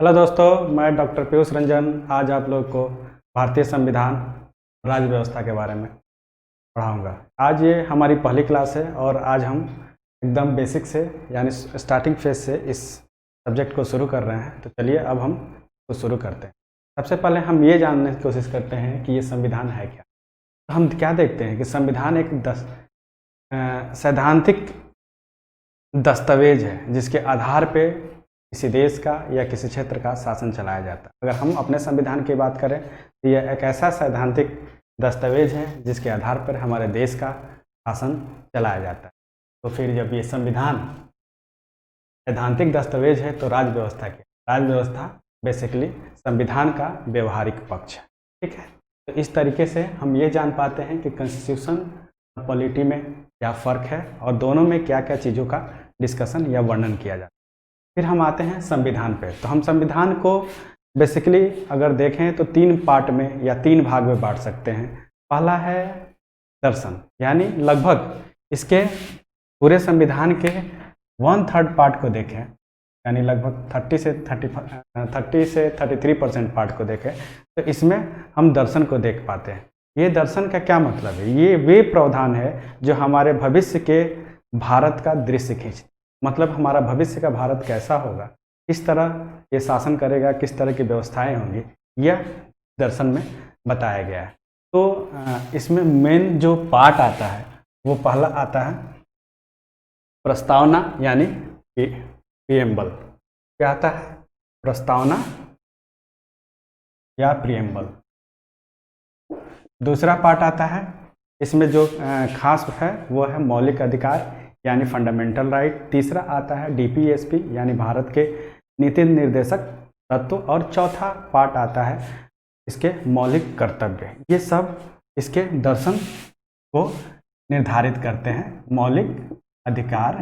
Hello दोस्तों, मैं doctor Piyush Ranjan आज आप लोग को भारतीय संविधान राज्य व्यवस्था के बारे में पढ़ाऊंगा। आज ये हमारी पहली क्लास है और आज हम एकदम बेसिक से यानी स्टार्टिंग फेज से इस सब्जेक्ट को शुरू कर रहे हैं। तो चलिए अब हम इसको शुरू करते हैं। सबसे पहले हम ये जानने की कोशिश करते हैं कि ये संविधान है क्या। तो हम क्या देखते हैं कि संविधान एक सैद्धांतिक दस्तावेज है जिसके आधार पे किसी देश का या किसी क्षेत्र का शासन चलाया जाता है। अगर हम अपने संविधान की बात करें तो यह एक ऐसा सैद्धांतिक दस्तावेज है जिसके आधार पर हमारे देश का शासन चलाया जाता है। तो फिर जब ये संविधान सैद्धांतिक दस्तावेज है तो राज्य व्यवस्था क्या? राज्य व्यवस्था बेसिकली संविधान का व्यवहारिक पक्ष है। ठीक है, तो इस तरीके से हम ये जान पाते हैं कि कॉन्स्टिट्यूशन और पॉलिटी में क्या फ़र्क है और दोनों में क्या क्या चीज़ों का डिस्कशन या वर्णन किया जाता है। फिर हम आते हैं संविधान पे। तो हम संविधान को बेसिकली अगर देखें तो 3 पार्ट में या 3 भाग में बांट सकते हैं। पहला है दर्शन, यानी लगभग इसके पूरे संविधान के 1/3 पार्ट को देखें, यानी लगभग 30 से 33% पार्ट को देखें तो इसमें हम दर्शन को देख पाते हैं। ये दर्शन का क्या मतलब है? ये वे प्रावधान है जो हमारे भविष्य के भारत का दृश्य खींचते, मतलब हमारा भविष्य का भारत कैसा होगा, किस तरह ये शासन करेगा, किस तरह की व्यवस्थाएं होंगी, यह दर्शन में बताया गया है। तो इसमें मेन जो पार्ट आता है वो पहला आता है प्रस्तावना, यानी प्रीएम्बल। क्या आता है? प्रस्तावना या प्रीएम्बल। दूसरा पार्ट आता है, इसमें जो खास है वो है मौलिक अधिकार यानी फंडामेंटल राइट। तीसरा आता है डीपीएसपी यानी भारत के नीति निर्देशक तत्व। और चौथा पार्ट आता है इसके मौलिक कर्तव्य। ये सब इसके दर्शन को निर्धारित करते हैं। मौलिक अधिकार,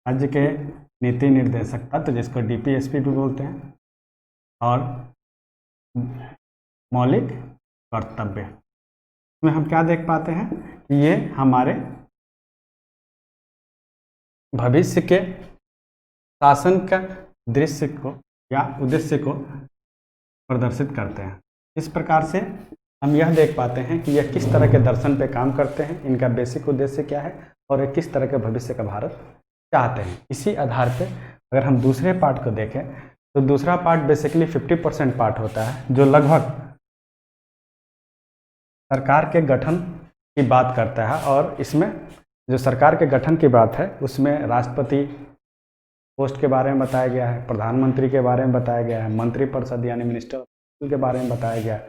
राज्य के नीति निर्देशक तत्व जिसको डीपीएसपी भी बोलते हैं, और मौलिक कर्तव्य। इसमें हम क्या देख पाते हैं कि ये हमारे भविष्य के शासन का दृश्य को या उद्देश्य को प्रदर्शित करते हैं। इस प्रकार से हम यह देख पाते हैं कि यह किस तरह के दर्शन पे काम करते हैं, इनका बेसिक उद्देश्य क्या है और ये किस तरह के भविष्य का भारत चाहते हैं। इसी आधार पे अगर हम दूसरे पार्ट को देखें तो दूसरा पार्ट बेसिकली 50% पार्ट होता है जो लगभग सरकार के गठन की बात करता है। और इसमें जो सरकार के गठन की बात है उसमें राष्ट्रपति पोस्ट के बारे में बताया गया है, प्रधानमंत्री के बारे में बताया गया है, मंत्रिपरिषद यानी मिनिस्टर के बारे में बताया गया है,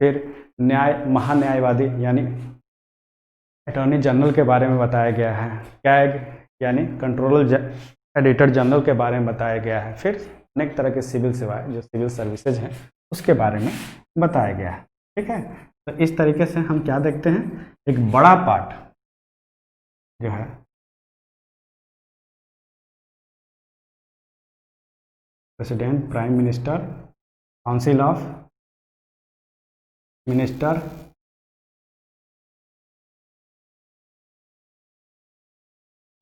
फिर महान्यायवादी यानी अटॉर्नी जनरल के बारे में बताया गया है, कैग यानी कंट्रोलर एडिटर जनरल के बारे में बताया गया है, फिर अनेक तरह के सिविल सेवाएं जो सिविल सर्विसेज हैं उसके बारे में बताया गया है। ठीक है, तो इस तरीके से हम क्या देखते हैं, एक बड़ा पार्ट जो है president, prime minister, council of minister,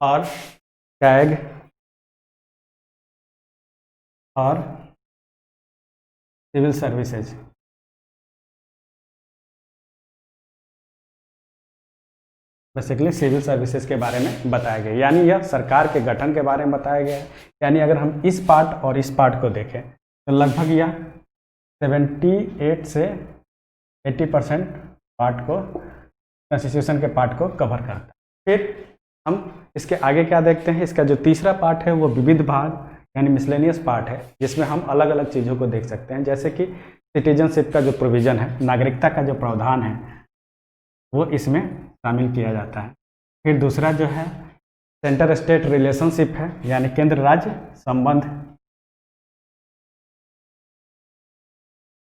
और कैग और civil services. Basically civil services के बारे में बताया गया, यानी यह सरकार के गठन के बारे में बताया गया है। यानी अगर हम इस पार्ट और इस पार्ट को देखें तो लगभग यह 78 से 80% पार्ट को, कॉन्स्टिट्यूशन के पार्ट को कवर करता है। फिर हम इसके आगे क्या देखते हैं, इसका जो तीसरा पार्ट है वो विविध भाग यानी मिसलेनियस पार्ट है, जिसमें हम अलग अलग चीज़ों को देख सकते हैं, जैसे कि सिटीजनशिप का जो प्रोविज़न है, नागरिकता का जो प्रावधान है वो इसमें शामिल किया जाता है। फिर दूसरा जो है सेंटर स्टेट रिलेशनशिप है, यानी केंद्र राज्य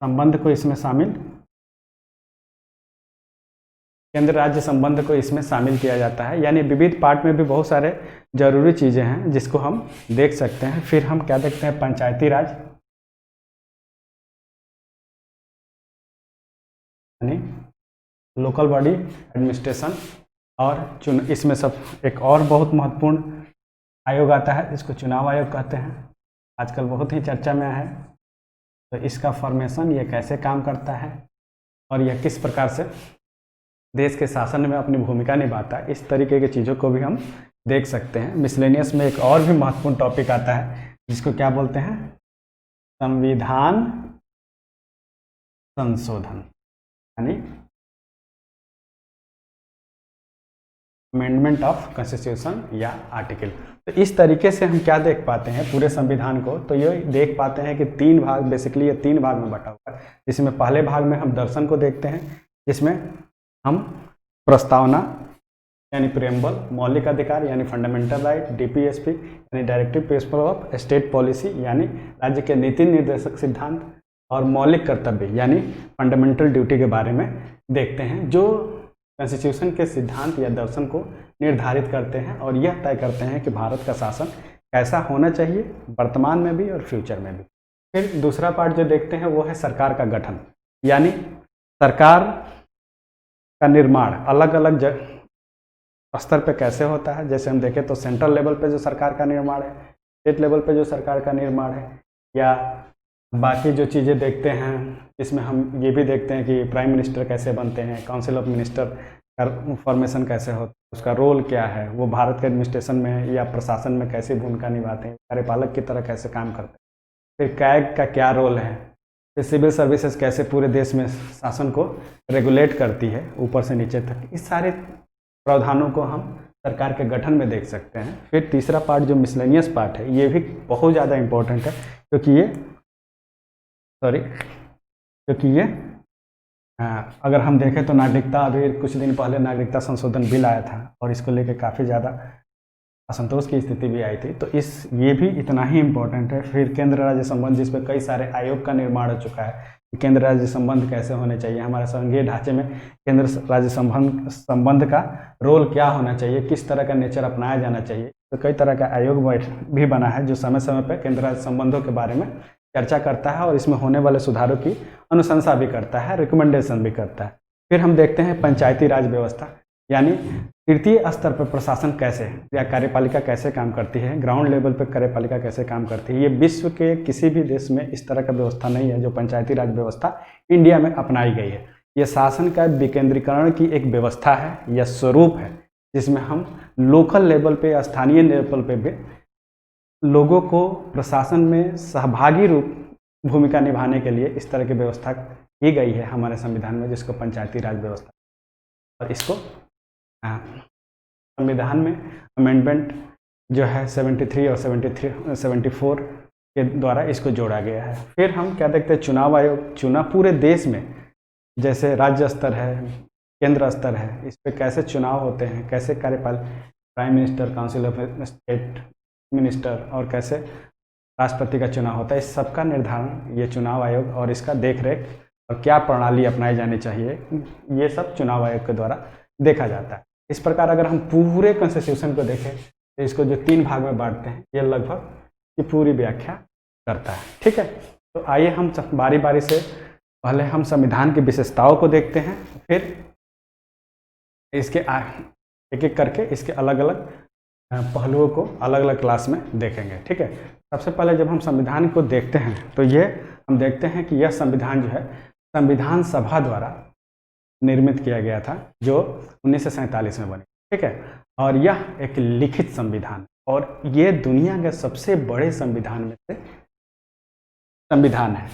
संबंध को इसमें शामिल, केंद्र राज्य संबंध को इसमें शामिल किया जाता है। यानी विविध पार्ट में भी बहुत सारे जरूरी चीज़ें हैं जिसको हम देख सकते हैं। फिर हम क्या देखते हैं, पंचायती राज यानी लोकल बॉडी एडमिनिस्ट्रेशन, और इसमें सब एक और बहुत महत्वपूर्ण आयोग आता है जिसको चुनाव आयोग कहते हैं। आजकल बहुत ही चर्चा में है। तो इसका फॉर्मेशन ये कैसे काम करता है और यह किस प्रकार से देश के शासन में अपनी भूमिका निभाता है, इस तरीके की चीज़ों को भी हम देख सकते हैं। मिसलेनियस में एक और भी महत्वपूर्ण टॉपिक आता है जिसको क्या बोलते हैं, संविधान संशोधन, यानी अमेंडमेंट ऑफ कॉन्स्टिट्यूशन या आर्टिकल। तो इस तरीके से हम क्या देख पाते हैं पूरे संविधान को, तो ये देख पाते हैं कि तीन भाग, बेसिकली ये तीन भाग में बटा हुआ है। जिसमें पहले भाग में हम दर्शन को देखते हैं, जिसमें हम प्रस्तावना यानी प्रेम्बल, मौलिक अधिकार यानी फंडामेंटल राइट, डीपीएसपी यानी directive principle of state policy यानी राज्य के नीति निर्देशक सिद्धांत, और मौलिक कर्तव्य यानी फंडामेंटल ड्यूटी के बारे में देखते हैं, जो कॉन्स्टिट्यूशन के सिद्धांत या दर्शन को निर्धारित करते हैं और यह तय करते हैं कि भारत का शासन कैसा होना चाहिए वर्तमान में भी और फ्यूचर में भी। फिर दूसरा पार्ट जो देखते हैं वो है सरकार का गठन, यानी सरकार का निर्माण अलग अलग स्तर पे कैसे होता है। जैसे हम देखें तो सेंट्रल लेवल पे जो सरकार का निर्माण है, स्टेट लेवल पे जो सरकार का निर्माण है, या बाकी जो चीज़ें देखते हैं इसमें हम ये भी देखते हैं कि प्राइम मिनिस्टर कैसे बनते हैं, काउंसिल ऑफ मिनिस्टर का फॉर्मेशन कैसे होता है, उसका रोल क्या है, वो भारत के एडमिनिस्ट्रेशन में या प्रशासन में कैसे भूमिका निभाते हैं, कार्यपालक की तरह कैसे काम करते हैं। फिर कैग का क्या रोल है, फिर सिविल सर्विसेज कैसे पूरे देश में शासन को रेगुलेट करती है ऊपर से नीचे तक। इस सारे प्रावधानों को हम सरकार के गठन में देख सकते हैं। फिर तीसरा पार्ट जो मिसलेनियस पार्ट है, ये भी बहुत ज़्यादा इम्पोर्टेंट है, क्योंकि ये अगर हम देखें तो नागरिकता, अभी कुछ दिन पहले नागरिकता संशोधन बिल आया था और इसको लेकर काफ़ी ज़्यादा असंतोष की स्थिति भी आई थी, तो ये भी इतना ही इम्पोर्टेंट है। फिर केंद्र राज्य संबंध, जिसमें कई सारे आयोग का निर्माण हो चुका है, केंद्र राज्य संबंध कैसे होने चाहिए, हमारे संघीय ढांचे में केंद्र राज्य संबंध का रोल क्या होना चाहिए, किस तरह का नेचर अपनाया जाना चाहिए। तो कई तरह का आयोग भी बना है जो समय समय पर केंद्र राज्य संबंधों के बारे में चर्चा करता है और इसमें होने वाले सुधारों की अनुशंसा भी करता है, रिकमेंडेशन भी करता है। फिर हम देखते हैं पंचायती राज व्यवस्था, यानी तृतीय स्तर पर प्रशासन कैसे या कार्यपालिका कैसे काम करती है, ग्राउंड लेवल पर कार्यपालिका कैसे काम करती है। ये विश्व के किसी भी देश में इस तरह का व्यवस्था नहीं है जो पंचायती राज व्यवस्था इंडिया में अपनाई गई है। ये शासन का विकेंद्रीकरण की एक व्यवस्था है या स्वरूप है, जिसमें हम लोकल लेवल पे या स्थानीय लेवल पे भी लोगों को प्रशासन में सहभागी रूप भूमिका निभाने के लिए इस तरह की व्यवस्था की गई है हमारे संविधान में, जिसको पंचायती राज व्यवस्था। और इसको संविधान में अमेंडमेंट जो है 73 और 74 के द्वारा इसको जोड़ा गया है। फिर हम क्या देखते हैं, चुनाव आयोग, चुनाव पूरे देश में जैसे राज्य स्तर है, केंद्र स्तर है, इस पर कैसे चुनाव होते हैं, कैसे prime minister, council of state minister और कैसे राष्ट्रपति का चुनाव होता है, इस सब का निर्धारण ये चुनाव आयोग और इसका देखरेख और क्या प्रणाली अपनाई जानी चाहिए, ये सब चुनाव आयोग के द्वारा देखा जाता है। इस प्रकार अगर हम पूरे कॉन्स्टिट्यूशन को देखें तो इसको जो तीन भाग में बांटते हैं, ये लगभग की पूरी व्याख्या करता है। ठीक है, तो आइए हम बारी बारी से पहले हम संविधान की विशेषताओं को देखते हैं, फिर इसके एक एक करके इसके अलग अलग पहलुओं को अलग अलग क्लास में देखेंगे। ठीक है, सबसे पहले जब हम संविधान को देखते हैं तो ये हम देखते हैं कि यह संविधान जो है संविधान सभा द्वारा निर्मित किया गया था, जो 1947 में बनी। ठीक है, और यह एक लिखित संविधान और ये दुनिया के सबसे बड़े संविधान में से संविधान है।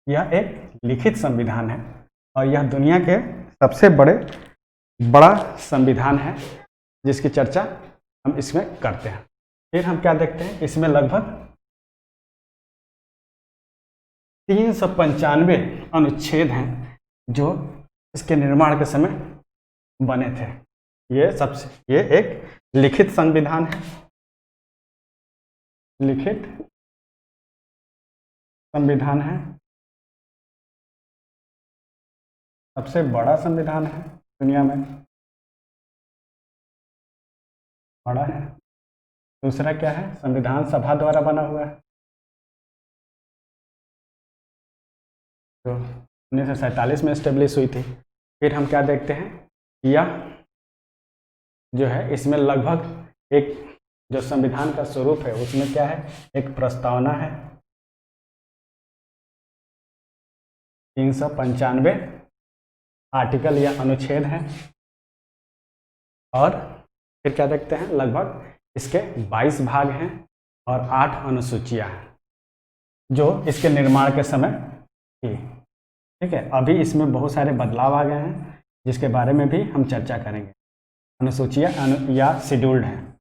यह एक लिखित संविधान है और यह दुनिया के सबसे बड़ा संविधान है जिसकी चर्चा हम इसमें करते हैं। फिर हम क्या देखते हैं, इसमें लगभग 395 अनुच्छेद हैं जो इसके निर्माण के समय बने थे। ये एक लिखित संविधान है, लिखित संविधान है, सबसे बड़ा संविधान है दुनिया में, बड़ा है। दूसरा क्या है, संविधान सभा द्वारा बना हुआ है, तो 1947 में एस्टेब्लिश हुई थी। फिर हम क्या देखते हैं, यह जो है इसमें लगभग एक जो संविधान का स्वरूप है उसमें क्या है, एक प्रस्तावना है, 395 आर्टिकल या अनुच्छेद है, और फिर क्या देखते हैं, लगभग इसके 22 भाग हैं और 8 अनुसूचियां हैं जो इसके निर्माण के समय थी। ठीक है, अभी इसमें बहुत सारे बदलाव आ गए हैं जिसके बारे में भी हम चर्चा करेंगे। अनुसूचियां या शेड्यूल्ड हैं।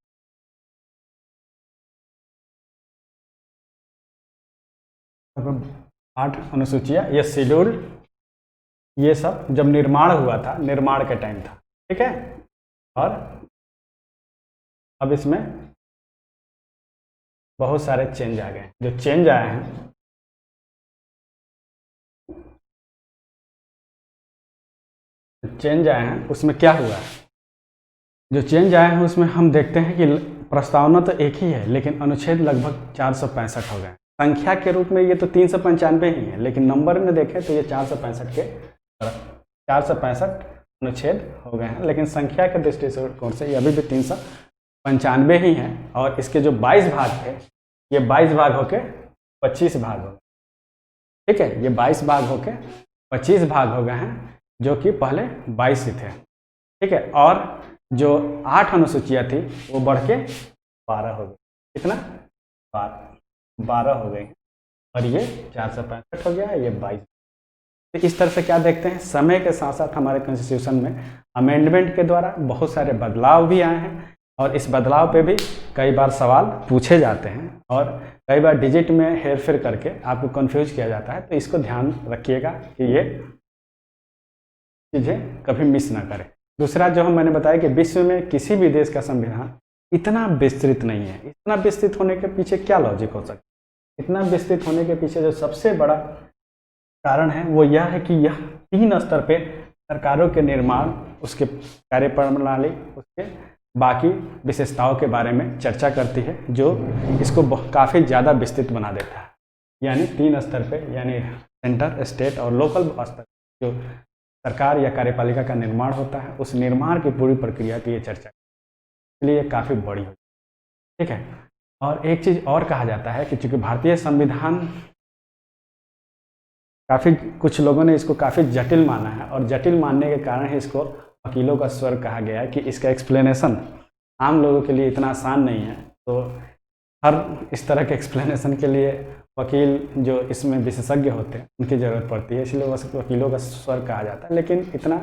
8 अनुसूचियां या शेड्यूल्ड, ये सब जब निर्माण हुआ था, निर्माण के टाइम था। ठीक है, और अब इसमें बहुत सारे चेंज आ गए हैं। जो चेंज आए हैं, उसमें क्या हुआ है, जो चेंज आए हैं उसमें हम देखते हैं कि प्रस्तावना तो एक ही है लेकिन अनुच्छेद लगभग 465 हो गए। संख्या के रूप में ये तो 395 ही है, लेकिन नंबर में देखें तो ये 465 अनुच्छेद हो गए हैं, लेकिन संख्या के दृष्टिकोण से ये अभी भी 395 ही है। और इसके जो 22 भाग थे, ये 22 भाग होके 25 भाग हो गए। ठीक है, ये 22 भाग होके 25 भाग हो गए हैं, जो कि पहले 22 ही थे। ठीक है, और जो 8 अनुसूचियां थी वो बढ़ के 12 हो गई। कितना? 12 हो गई, और ये 465 हो गया, ये 22। तो इस तरह से क्या देखते हैं, समय के साथ साथ हमारे कॉन्स्टिट्यूशन में अमेंडमेंट के द्वारा बहुत सारे बदलाव भी आए हैं, और इस बदलाव पे भी कई बार सवाल पूछे जाते हैं, और कई बार डिजिट में हेरफेर करके आपको कंफ्यूज किया जाता है। तो इसको ध्यान रखिएगा कि ये चीज़ें कभी मिस ना करें। दूसरा जो मैंने बताया कि विश्व में किसी भी देश का संविधान इतना विस्तृत नहीं है। इतना विस्तृत होने के पीछे क्या लॉजिक हो सकता है? इतना विस्तृत होने के पीछे जो सबसे बड़ा कारण है वो यह है कि यह 3 स्तर पे सरकारों के निर्माण, उसके कार्यप्रणाली, उसके बाकी विशेषताओं के बारे में चर्चा करती है, जो इसको काफ़ी ज़्यादा विस्तृत बना देता है। यानी 3 स्तर पे, यानी सेंटर, स्टेट और लोकल स्तर जो सरकार या कार्यपालिका का निर्माण होता है, उस निर्माण की पूरी प्रक्रिया की ये चर्चा, इसलिए ये काफ़ी बड़ी होती है। ठीक है, और एक चीज़ और कहा जाता है कि चूँकि भारतीय संविधान, काफ़ी कुछ लोगों ने इसको काफ़ी जटिल माना है, और जटिल मानने के कारण ही इसको वकीलों का स्वर्ग कहा गया है कि इसका एक्सप्लेनेशन आम लोगों के लिए इतना आसान नहीं है। तो हर इस तरह के एक्सप्लेनेशन के लिए वकील जो इसमें विशेषज्ञ होते हैं उनकी ज़रूरत पड़ती है, इसलिए वकीलों का स्वर्ग कहा जाता है। लेकिन इतना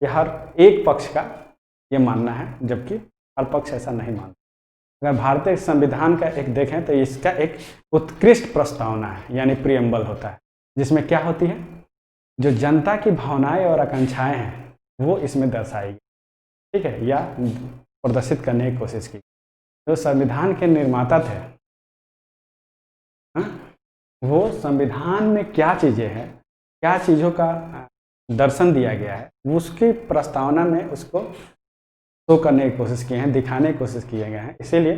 ये हर एक पक्ष का ये मानना है, जबकि हर पक्ष ऐसा नहीं मानता। अगर भारतीय संविधान का एक देखें तो इसका एक उत्कृष्ट प्रस्तावना है, यानी प्रियम्बल होता है, जिसमें क्या होती है, जो जनता की भावनाएं और आकांक्षाएं हैं वो इसमें दर्शाई गई। ठीक है, या प्रदर्शित करने की कोशिश की। जो संविधान के निर्माता थे, वो संविधान में क्या चीज़ें हैं, क्या चीज़ों का दर्शन दिया गया है, उसकी प्रस्तावना में उसको शो करने की कोशिश किए हैं, दिखाने की कोशिश किए गए हैं। इसीलिए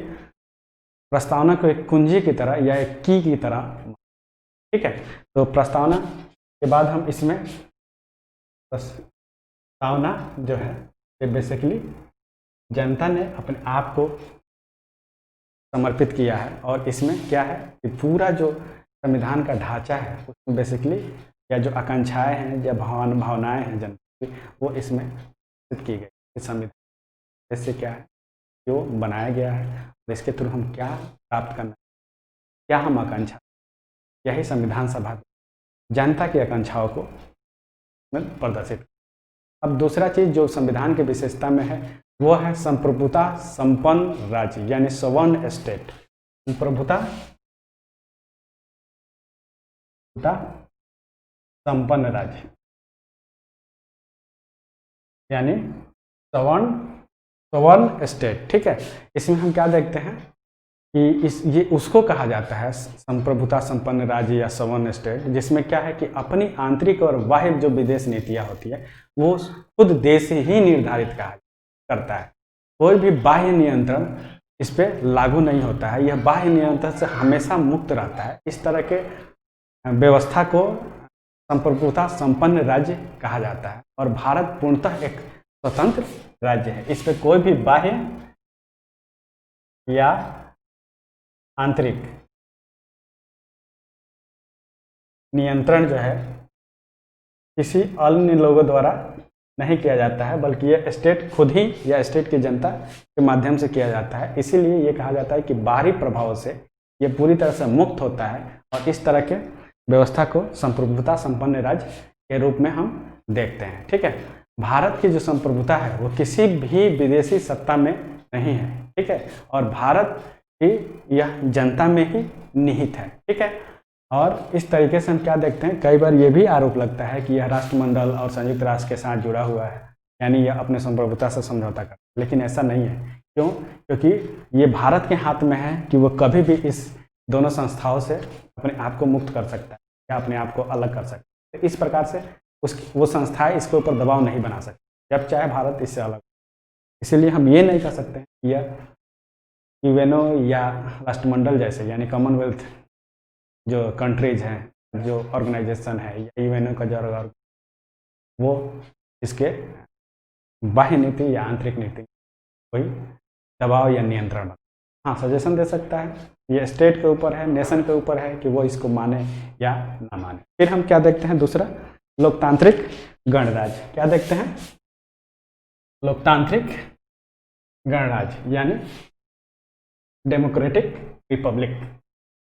प्रस्तावना को एक कुंजी की तरह या एक की तरह। ठीक है, तो प्रस्तावना के बाद हम इसमें प्रस्तावना जो है ये बेसिकली जनता ने अपने आप को समर्पित किया है, और इसमें क्या है कि पूरा जो संविधान का ढांचा है उसमें बेसिकली, या जो आकांक्षाएं हैं या भावनाएं हैं जनता की, वो इसमें की गई। इस संविधान इससे क्या है, जो बनाया गया है और इसके थ्रू हम क्या प्राप्त करना, क्या हम आकांक्षा, यही संविधान सभा जनता की आकांक्षाओं को प्रदर्शित। अब दूसरा चीज़ जो संविधान की विशेषता में है वो है संप्रभुता संपन्न राज्य, यानी सवर्ण स्टेट। संप्रभुता संपन्न राज्य, यानी सवर्ण स्टेट। ठीक है, इसमें हम क्या देखते हैं कि ये उसको कहा जाता है संप्रभुता संपन्न राज्य या सवर्ण स्टेट, जिसमें क्या है कि अपनी आंतरिक और बाह्य जो विदेश नीतियाँ होती है वो खुद देश ही निर्धारित करता है। कोई भी बाह्य नियंत्रण इस पर लागू नहीं होता है, यह बाह्य नियंत्रण से हमेशा मुक्त रहता है। इस तरह के व्यवस्था को संप्रभुता संपन्न राज्य कहा जाता है, और भारत पूर्णतः एक स्वतंत्र राज्य है। इस पर कोई भी बाह्य या आंतरिक नियंत्रण जो है किसी अन्य लोगों द्वारा नहीं किया जाता है, बल्कि यह स्टेट खुद ही या स्टेट की जनता के माध्यम से किया जाता है। इसीलिए ये कहा जाता है कि बाहरी प्रभाव से ये पूरी तरह से मुक्त होता है और इस तरह के व्यवस्था को संप्रभुता संपन्न राज्य के रूप में हम देखते हैं। ठीक है, भारत की जो संप्रभुता है वो किसी भी विदेशी सत्ता में नहीं है। ठीक है, और भारत की यह जनता में ही निहित है। ठीक है, और इस तरीके से हम क्या देखते हैं, कई बार ये भी आरोप लगता है कि यह राष्ट्रमंडल और संयुक्त राष्ट्र के साथ जुड़ा हुआ है, यानी यह अपने संप्रभुता से समझौता करता है, लेकिन ऐसा नहीं है। क्यों? क्योंकि ये भारत के हाथ में है कि वो कभी भी इस दोनों संस्थाओं से अपने आप को मुक्त कर सकता है या अपने आप को अलग कर सकता है। तो इस प्रकार से वो संस्थाएं इसके ऊपर दबाव नहीं बना सकती जब चाहे भारत इससे अलग। इसीलिए हम ये नहीं कह सकते कि यह यूएनओ या राष्ट्रमंडल जैसे यानी कॉमनवेल्थ जो कंट्रीज हैं, जो ऑर्गेनाइजेशन है या यूएनओ का जो वो इसके बाह्य नीति या आंतरिक नीति कोई दबाव या नियंत्रण बना। हाँ, सजेशन दे सकता है, ये स्टेट के ऊपर है, नेशन के ऊपर है कि वो इसको माने या ना माने। फिर हम क्या देखते हैं, दूसरा लोकतांत्रिक गणराज्य। क्या देखते हैं? लोकतांत्रिक गणराज्य यानी डेमोक्रेटिक रिपब्लिक।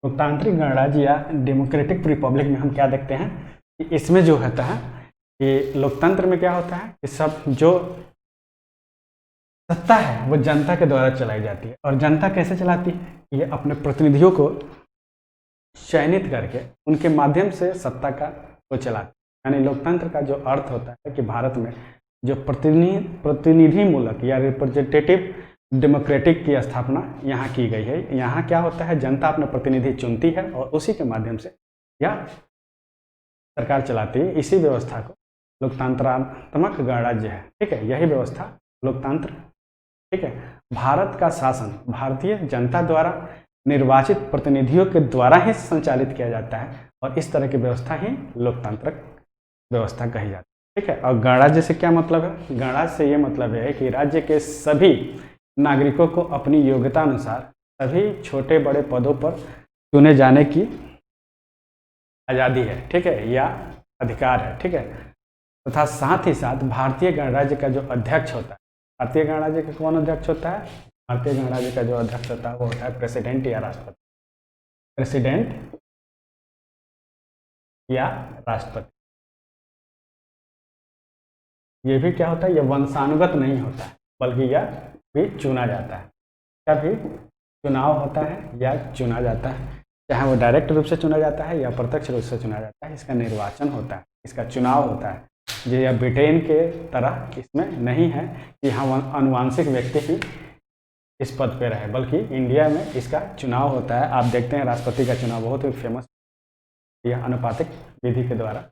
लोकतांत्रिक गणराज्य या डेमोक्रेटिक रिपब्लिक में हम क्या देखते हैं कि इसमें जो होता है कि लोकतंत्र में क्या होता है कि सब जो सत्ता है वो जनता के द्वारा चलाई जाती है। और जनता कैसे चलाती है? ये अपने प्रतिनिधियों को चयनित करके उनके माध्यम से सत्ता का वो चलाती है। यानी लोकतंत्र का जो अर्थ होता है कि भारत में जो प्रतिनिधि मूलक या रिप्रेजेंटेटिव डेमोक्रेटिक की स्थापना यहाँ की गई है। यहाँ क्या होता है, जनता अपने प्रतिनिधि चुनती है और उसी के माध्यम से यह सरकार चलाती है। इसी व्यवस्था को लोकतंत्रात्मक गणराज्य है। ठीक है, यही व्यवस्था लोकतंत्र। ठीक है, भारत का शासन भारतीय जनता द्वारा निर्वाचित प्रतिनिधियों के द्वारा ही संचालित किया जाता है और इस तरह की व्यवस्था ही लोकतांत्रिक व्यवस्था कही जाती है। ठीक है, और गणराज्य से क्या मतलब है? गणराज्य से ये मतलब है कि राज्य के सभी नागरिकों को अपनी योग्यता अनुसार सभी छोटे बड़े पदों पर चुने जाने की आज़ादी है। ठीक है, या अधिकार है। ठीक है, तथा साथ ही साथ भारतीय गणराज्य का जो अध्यक्ष होता है, भारतीय गणराज्य का कौन अध्यक्ष होता है? भारतीय गणराज्य का जो अध्यक्ष होता है वो होता है प्रेसिडेंट या राष्ट्रपति। प्रेसिडेंट या राष्ट्रपति। ये भी क्या होता है, ये वंशानुगत नहीं होता है, बल्कि यह भी चुना जाता है। क्या भी चुनाव होता है या चुना जाता है, चाहे वो डायरेक्ट रूप से चुना जाता है या प्रत्यक्ष रूप से चुना जाता है। इसका निर्वाचन होता है, इसका चुनाव होता है। जो या ब्रिटेन के तरह इसमें नहीं है कि यहाँ अनुवांशिक व्यक्ति ही इस पद पे रहे, बल्कि इंडिया में इसका चुनाव होता है। आप देखते हैं राष्ट्रपति का चुनाव बहुत ही फेमस, यह अनुपातिक विधि के द्वारा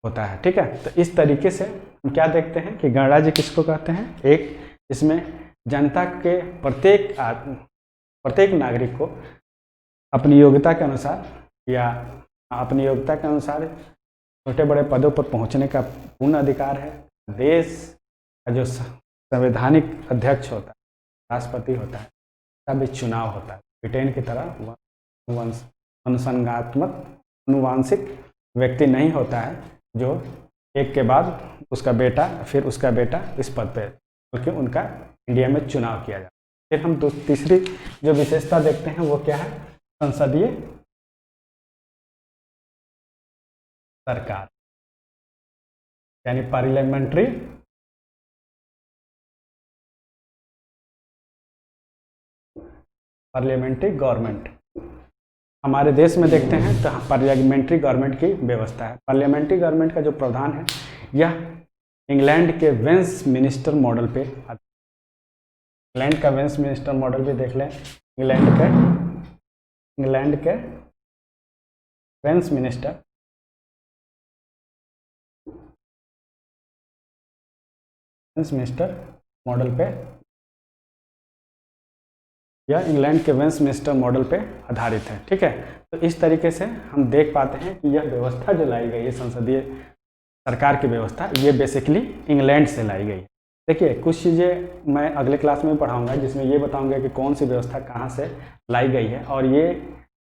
होता है। ठीक है, तो इस तरीके से हम क्या देखते हैं कि गणराज्य किसको कहते हैं? एक इसमें जनता के प्रत्येक नागरिक को अपनी योग्यता के अनुसार या अपनी योग्यता के अनुसार छोटे बड़े पदों पर पहुंचने का पूर्ण अधिकार है। देश का जो संवैधानिक अध्यक्ष होता है, राष्ट्रपति होता है, का भी चुनाव होता है। ब्रिटेन की तरह अनुवांशिक व्यक्ति नहीं होता है जो एक के बाद उसका बेटा फिर उसका बेटा इस पद पे, बल्कि उनका इंडिया में चुनाव किया जाता है। फिर हम तीसरी जो विशेषता देखते हैं वो क्या है? संसदीय सरकार यानी पार्लियामेंट्री गवर्नमेंट। हमारे देश में देखते हैं तो पार्लियामेंट्री गवर्नमेंट की व्यवस्था है। पार्लियामेंट्री गवर्नमेंट का जो प्रावधान है यह इंग्लैंड के वेस्टमिनिस्टर मॉडल पे, इंग्लैंड का वेस्टमिनिस्टर मॉडल भी देख लें। इंग्लैंड के वेस्टमिनिस्टर मॉडल पे या इंग्लैंड के वेस्टमिनिस्टर मॉडल पे आधारित है। ठीक है, तो इस तरीके से हम देख पाते हैं कि यह व्यवस्था जो लाई गई है, संसदीय सरकार की व्यवस्था, ये बेसिकली इंग्लैंड से लाई गई है। देखिए कुछ चीज़ें मैं अगले क्लास में पढ़ाऊंगा जिसमें ये बताऊंगा कि कौन सी व्यवस्था कहाँ से लाई गई है, और ये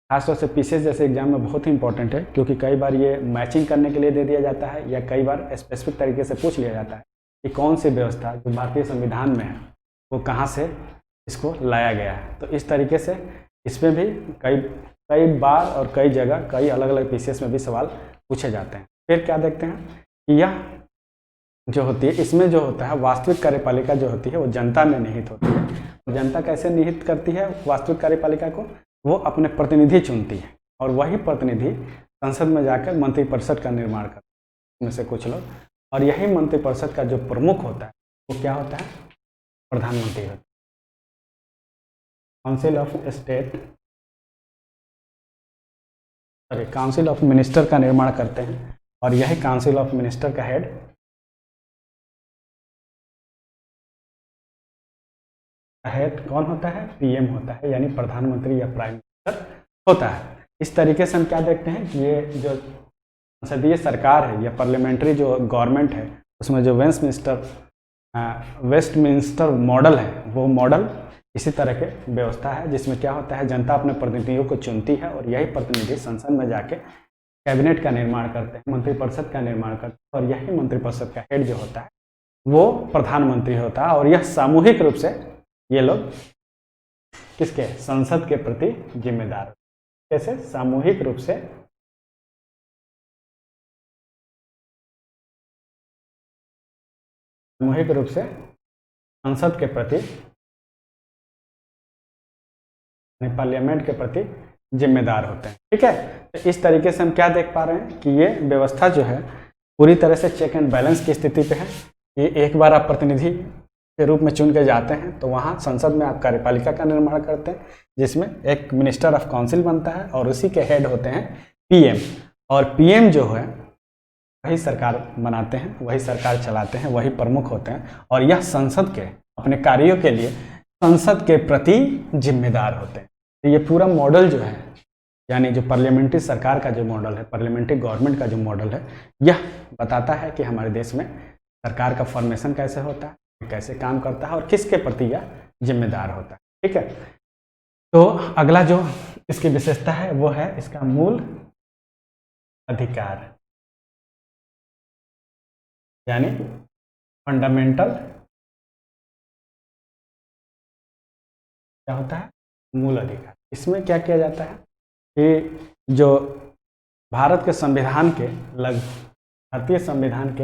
खासतौर से पीसीएस जैसे एग्जाम में बहुत ही इंपॉर्टेंट है, क्योंकि कई बार ये मैचिंग करने के लिए दे दिया जाता है या कई बार स्पेसिफिक तरीके से पूछ लिया जाता है कि कौन सी व्यवस्था जो भारतीय संविधान में है वो कहाँ से इसको लाया गया है। तो इस तरीके से इसमें भी कई कई बार और कई जगह कई अलग अलग पीसीएस में भी सवाल पूछे जाते हैं। फिर क्या देखते हैं कि यह जो होती है, इसमें जो होता है वास्तविक कार्यपालिका जो होती है वो जनता में निहित होती है। और जनता कैसे निहित करती है वास्तविक कार्यपालिका को? वो अपने प्रतिनिधि चुनती है और वही प्रतिनिधि संसद में जाकर मंत्रिपरिषद का निर्माण करते हैं, में से कुछ लोग। और यही मंत्रिपरिषद का जो प्रमुख होता है वो क्या होता है? प्रधानमंत्री होता है। Council of state sorry council of minister का निर्माण करते हैं, और यही काउंसिल ऑफ मिनिस्टर का हेड कौन होता है? पीएम होता है, यानी प्रधानमंत्री या प्राइम मिनिस्टर होता है। इस तरीके से हम क्या देखते हैं कि ये जो संसदीय सरकार है या पार्लियामेंट्री जो गवर्नमेंट है उसमें जो वेस्टमिंस्टर मॉडल है वो मॉडल इसी तरह के व्यवस्था है, जिसमें क्या होता है जनता अपने प्रतिनिधियों को चुनती है और यही प्रतिनिधि संसद में जाके कैबिनेट का निर्माण करते हैं, मंत्रिपरिषद का निर्माण करते हैं, और यही मंत्रिपरिषद का हेड जो होता है वो प्रधानमंत्री होता है। और यह सामूहिक रूप से ये लोग किसके? संसद के प्रति जिम्मेदार। कैसे? सामूहिक रूप से संसद के प्रति पार्लियामेंट के प्रति जिम्मेदार होते हैं। ठीक है, तो इस तरीके से हम क्या देख पा रहे हैं कि ये व्यवस्था जो है पूरी तरह से चेक एंड बैलेंस की स्थिति पे है। ये एक बार आप प्रतिनिधि के रूप में चुन के जाते हैं तो वहाँ संसद में आप कार्यपालिका का निर्माण करते हैं, जिसमें एक मिनिस्टर ऑफ काउंसिल बनता है और उसी के हेड होते हैं पीएम। और पीएम जो है वही सरकार बनाते हैं, वही सरकार चलाते हैं, वही प्रमुख होते हैं, और यह संसद के अपने कार्यों के लिए संसद के प्रति जिम्मेदार होते हैं। तो ये पूरा मॉडल जो है, यानी जो पार्लियामेंट्री सरकार का जो मॉडल है, पार्लियामेंट्री गवर्नमेंट का जो मॉडल है, यह बताता है कि हमारे देश में सरकार का फॉर्मेशन कैसे होता है, कैसे काम करता है और किसके प्रति यह जिम्मेदार होता है। ठीक है, तो अगला जो इसकी विशेषता है वो है इसका मूल अधिकार, यानी फंडामेंटल क्या होता है? मूल अधिकार। इसमें क्या किया जाता है कि जो भारत के संविधान के भारतीय संविधान के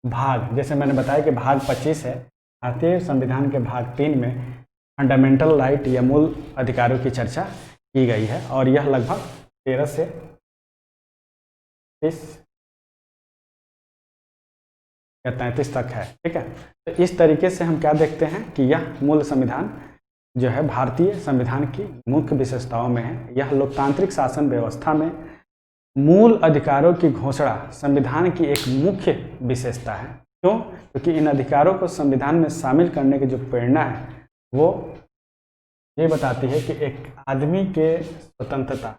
भाग, जैसे मैंने बताया कि भाग 25 है, भारतीय संविधान के भाग 3 में फंडामेंटल राइट या मूल अधिकारों की चर्चा की गई है, और यह लगभग 13 से 30 या 33 तक है। ठीक है, तो इस तरीके से हम क्या देखते हैं कि यह मूल संविधान जो है भारतीय संविधान की मुख्य विशेषताओं में है। यह लोकतांत्रिक शासन व्यवस्था में मूल अधिकारों की घोषणा संविधान की एक मुख्य विशेषता है। क्यों? क्योंकि इन अधिकारों को संविधान में शामिल करने की जो प्रेरणा है वो ये बताती है कि एक आदमी के स्वतंत्रता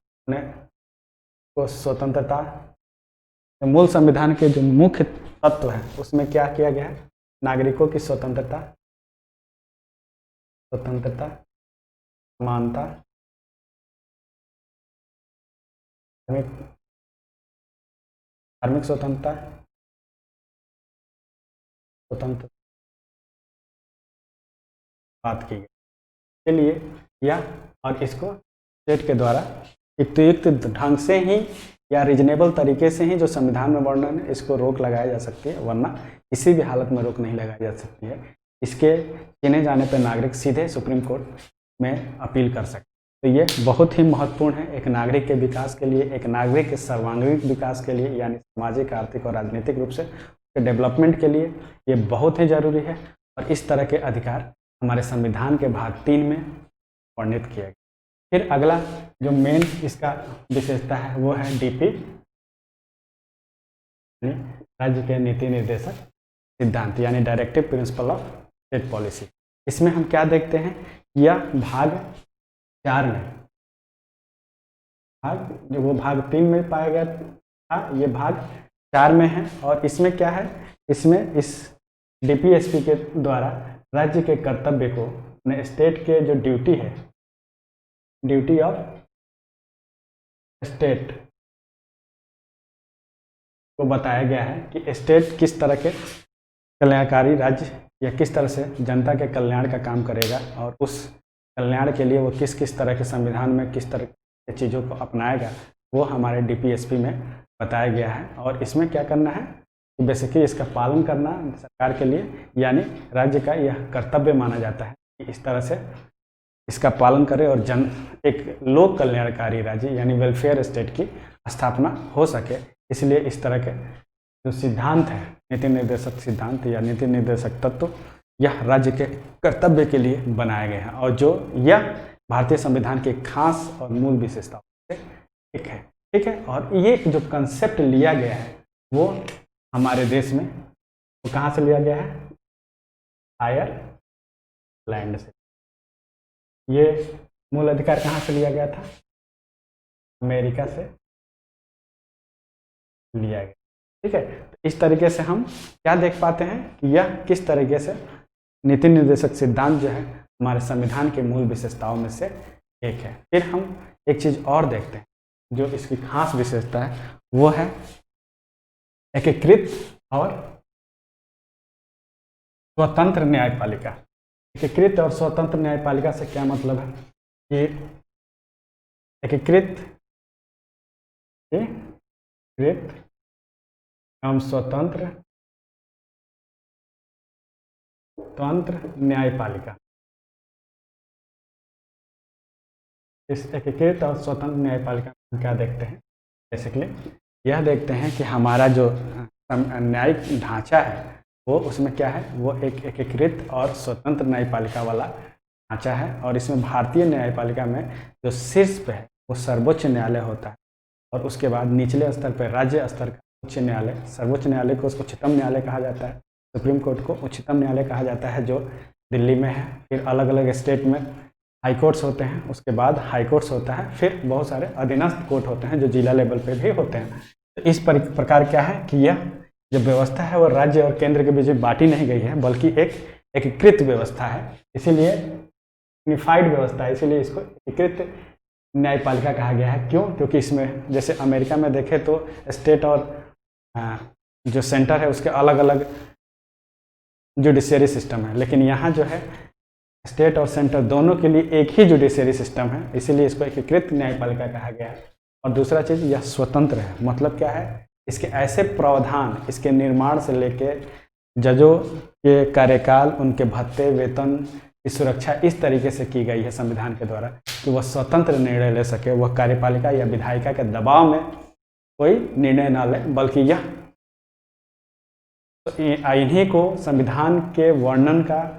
मूल संविधान के जो मुख्य तत्व है उसमें क्या किया गया है? नागरिकों की स्वतंत्रता, समानता, धार्मिक स्वतंत्रता, बात की गई के लिए या और इसको स्टेट के द्वारा युक्त ढंग से ही या रीजनेबल तरीके से ही जो संविधान में वर्णन है इसको रोक लगाया जा सकती है, वरना किसी भी हालत में रोक नहीं लगाई जा सकती है। इसके चुने जाने पर नागरिक सीधे सुप्रीम कोर्ट में अपील कर सकते। तो ये बहुत ही महत्वपूर्ण है एक नागरिक के विकास के लिए, एक नागरिक के सर्वांगीण विकास के लिए, यानी सामाजिक, आर्थिक और राजनीतिक रूप से डेवलपमेंट के लिए ये बहुत ही जरूरी है। और इस तरह के अधिकार हमारे संविधान के भाग 3 में वर्णित किया गया। फिर अगला जो मेन इसका विशेषता है वो है डीपी, राज्य के नीति निर्देशक सिद्धांत, यानी directive principle of state policy. इसमें हम क्या देखते हैं? यह भाग 4 में जो वो भाग 3 में पाया गया था, ये भाग 4 में है। और इसमें क्या है? इसमें इस डीपीएसपी के द्वारा राज्य के कर्तव्य को अपने स्टेट के जो ड्यूटी है, ड्यूटी ऑफ स्टेट को बताया गया है कि स्टेट किस तरह के कल्याणकारी राज्य या किस तरह से जनता के कल्याण का काम करेगा और उस कल्याण के लिए वो किस किस तरह के संविधान में किस तरह की चीज़ों को अपनाएगा, वो हमारे डीपीएसपी में बताया गया है। और इसमें क्या करना है कि बेसिकली इसका पालन करना सरकार के लिए यानी राज्य का यह कर्तव्य माना जाता है कि इस तरह से इसका पालन करे और एक लोक कल्याणकारी राज्य यानी वेलफेयर स्टेट की स्थापना हो सके। इसलिए इस तरह के जो सिद्धांत है, नीति निर्देशक सिद्धांत या नीति निर्देशक तत्व, यह राज्य के कर्तव्य के लिए बनाए गए हैं और जो यह भारतीय संविधान की खास और मूल विशेषताओं से एक है। ठीक है, और ये जो कंसेप्ट लिया गया है वो हमारे देश में वो कहाँ से लिया गया है? आयरलैंड से। ये मूल अधिकार कहाँ से लिया गया था? अमेरिका से लिया गया। ठीक है, तो इस तरीके से हम क्या देख पाते हैं कि यह किस तरीके से नीति निर्देशक सिद्धांत जो है हमारे संविधान के मूल विशेषताओं में से एक है। फिर हम एक चीज़ और देखते हैं जो इसकी खास विशेषता है, वो है एकीकृत और स्वतंत्र न्यायपालिका। एकीकृत और स्वतंत्र न्यायपालिका से क्या मतलब है कि एकीकृत एवं स्वतंत्र न्यायपालिका। इस एकीकृत और स्वतंत्र न्यायपालिका में क्या देखते हैं? बेसिकली यह देखते हैं कि हमारा जो न्यायिक ढांचा है वो उसमें क्या है, वो एक एकीकृत और स्वतंत्र न्यायपालिका वाला ढांचा है। और इसमें भारतीय न्यायपालिका में जो शीर्ष पे है वो सर्वोच्च न्यायालय होता है और उसके बाद निचले स्तर पर राज्य स्तर का उच्च न्यायालय, सर्वोच्च न्यायालय को उसको उच्चतम न्यायालय कहा जाता है, सुप्रीम कोर्ट को उच्चतम न्यायालय कहा जाता है जो दिल्ली में है। फिर अलग अलग स्टेट में हाई कोर्ट्स होते हैं, उसके बाद हाई कोर्ट्स होता है, फिर बहुत सारे अधीनस्थ कोर्ट होते हैं जो जिला लेवल पे भी होते हैं। तो इस प्रकार क्या है कि यह जो व्यवस्था है वो राज्य और केंद्र के बीच बांटी नहीं गई है बल्कि एक एकीकृत व्यवस्था है, इसीलिए यूनिफाइड व्यवस्था है, इसीलिए इसको एकीकृत न्यायपालिका कहा गया है। क्यों? क्योंकि इसमें जैसे अमेरिका में देखें तो स्टेट और जो सेंटर है उसके अलग अलग जुडिशरी सिस्टम है, लेकिन यहाँ जो है स्टेट और सेंटर दोनों के लिए एक ही जुडिशरी सिस्टम है, इसीलिए इसको एकीकृत न्यायपालिका कहा गया है। और दूसरा चीज़ यह स्वतंत्र है, मतलब क्या है, इसके ऐसे प्रावधान, इसके निर्माण से लेके जजों के कार्यकाल, उनके भत्ते, वेतन की सुरक्षा इस तरीके से की गई है संविधान के द्वारा कि वह स्वतंत्र निर्णय ले सके, वह कार्यपालिका या विधायिका के दबाव में कोई निर्णय ना ले, बल्कि यह इन्हीं को संविधान के वर्णन का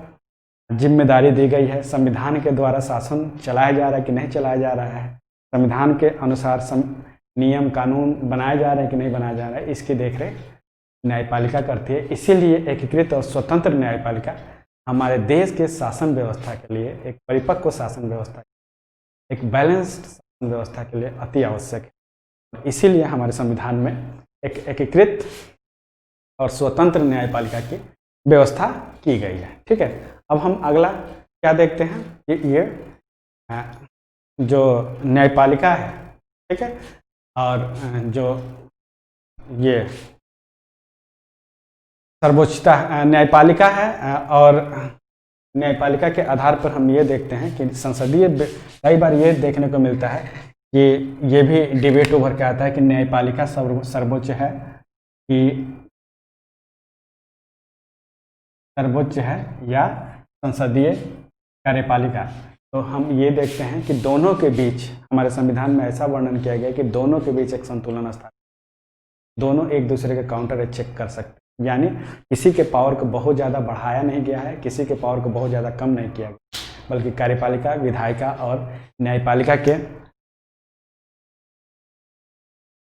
जिम्मेदारी दी गई है। संविधान के द्वारा शासन चलाया जा रहा है कि नहीं चलाया जा रहा है, संविधान के अनुसार नियम कानून बनाए जा रहे हैं कि नहीं बनाया जा रहा है, इसकी देखरेख न्यायपालिका करती है। इसीलिए एकीकृत और स्वतंत्र न्यायपालिका हमारे देश के शासन व्यवस्था के लिए, एक परिपक्व शासन व्यवस्था, एक बैलेंस्ड शासन व्यवस्था के लिए अति आवश्यक है। इसीलिए हमारे संविधान में एक एकीकृत और स्वतंत्र न्यायपालिका की व्यवस्था की गई है। ठीक है, अब हम अगला क्या देखते हैं कि ये जो न्यायपालिका है, ठीक है, और जो ये सर्वोच्चता न्यायपालिका है, और न्यायपालिका के आधार पर हम ये देखते हैं कि संसदीय, कई बार ये देखने को मिलता है कि ये भी डिबेट उभर के आता है कि न्यायपालिका सर्वोच्च है कि सर्वोच्च है या संसदीय कार्यपालिका। तो हम ये देखते हैं कि दोनों के बीच हमारे संविधान में ऐसा वर्णन किया गया कि दोनों के बीच एक संतुलन स्थापित, दोनों एक दूसरे के काउंटर चेक कर सकते हैं, यानी किसी के पावर को बहुत ज़्यादा बढ़ाया नहीं गया है, किसी के पावर को बहुत ज़्यादा कम नहीं किया गया, बल्कि कार्यपालिका, विधायिका और न्यायपालिका के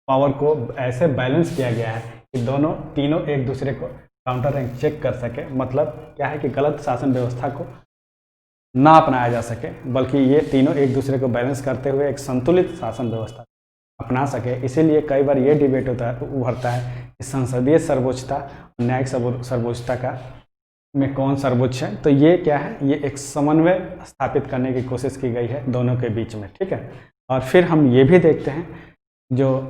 पावर को ऐसे बैलेंस किया गया है कि तीनों एक दूसरे को काउंटर रैंक चेक कर सके। मतलब क्या है कि गलत शासन व्यवस्था को ना अपनाया जा सके, बल्कि ये तीनों एक दूसरे को बैलेंस करते हुए एक संतुलित शासन व्यवस्था अपना सके। इसीलिए कई बार ये डिबेट उभरता है कि संसदीय सर्वोच्चता और न्यायिक सर्वोच्चता का में कौन सर्वोच्च है। तो ये क्या है, ये एक समन्वय स्थापित करने की कोशिश की गई है दोनों के बीच में, ठीक है। और फिर हम ये भी देखते हैं जो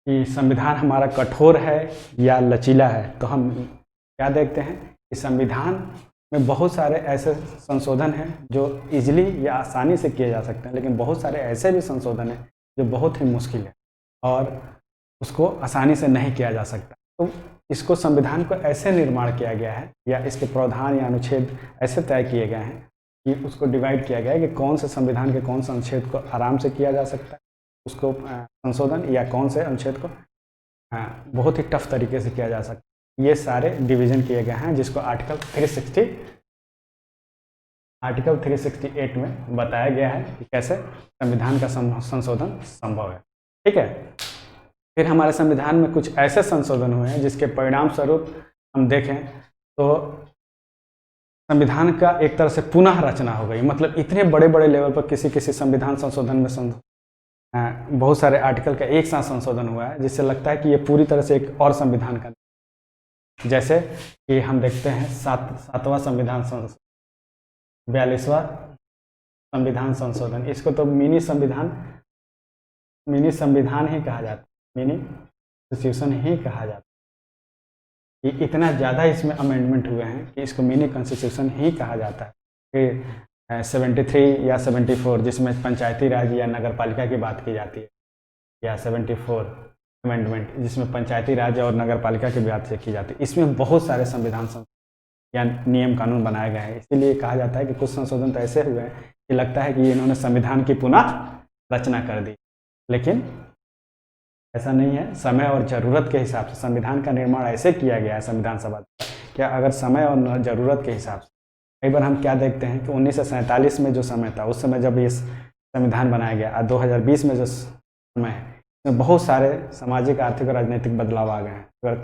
कि संविधान हमारा कठोर है या लचीला है। तो हम क्या देखते हैं कि संविधान में बहुत सारे ऐसे संशोधन हैं जो इजीली या आसानी से किए जा सकते हैं, लेकिन बहुत सारे ऐसे भी संशोधन हैं जो बहुत ही मुश्किल है और उसको आसानी से नहीं किया जा सकता। तो इसको संविधान को ऐसे निर्माण किया गया है या इसके प्रावधान या अनुच्छेद ऐसे तय किए गए हैं कि उसको डिवाइड किया गया है कि कौन से संविधान के कौन से अनुच्छेद को आराम से किया जा सकता है उसको संशोधन, या कौन से अनुच्छेद को बहुत ही टफ तरीके से किया जा सकता है। ये सारे डिवीजन किए गए हैं जिसको आर्टिकल 368 में बताया गया है कि कैसे संविधान का संशोधन संभव है, ठीक है। फिर हमारे संविधान में कुछ ऐसे संशोधन हुए हैं जिसके परिणाम स्वरूप हम देखें तो संविधान का एक तरह से पुनः रचना हो गई। मतलब इतने बड़े बड़े लेवल पर किसी संविधान संशोधन में बहुत सारे आर्टिकल का एक साथ संशोधन हुआ है, जिससे लगता है कि ये पूरी तरह से एक और संविधान का, जैसे कि हम देखते हैं 7वां संविधान संशोधन, 42वां संविधान संशोधन। इसको तो मिनी संविधान ही कहा जाता है, मिनी कॉन्स्टिट्यूशन ही कहा जाता है। ये इतना ज़्यादा इसमें अमेंडमेंट हुए हैं कि इसको मिनी कॉन्स्टिट्यूशन ही कहा जाता है। फिर 73 या 74 जिसमें पंचायती राज या नगर पालिका की बात की जाती है, या 74 अमेंडमेंट जिसमें पंचायती राज और नगर पालिका की बात की जाती है। इसमें बहुत सारे संविधान या नियम कानून बनाए गए हैं। इसीलिए कहा जाता है कि कुछ संशोधन तो ऐसे हुए हैं कि लगता है कि इन्होंने संविधान की पुनः रचना कर दी, लेकिन ऐसा नहीं है। समय और ज़रूरत के हिसाब से संविधान का निर्माण ऐसे किया गया है संविधान सभा क्या, अगर समय और ज़रूरत के हिसाब से कई बार हम क्या देखते हैं कि 1947 में जो समय था, उस समय जब ये संविधान बनाया गया, और 2020 में जो समय है, इसमें बहुत सारे सामाजिक, आर्थिक और राजनीतिक बदलाव आ गए हैं। अगर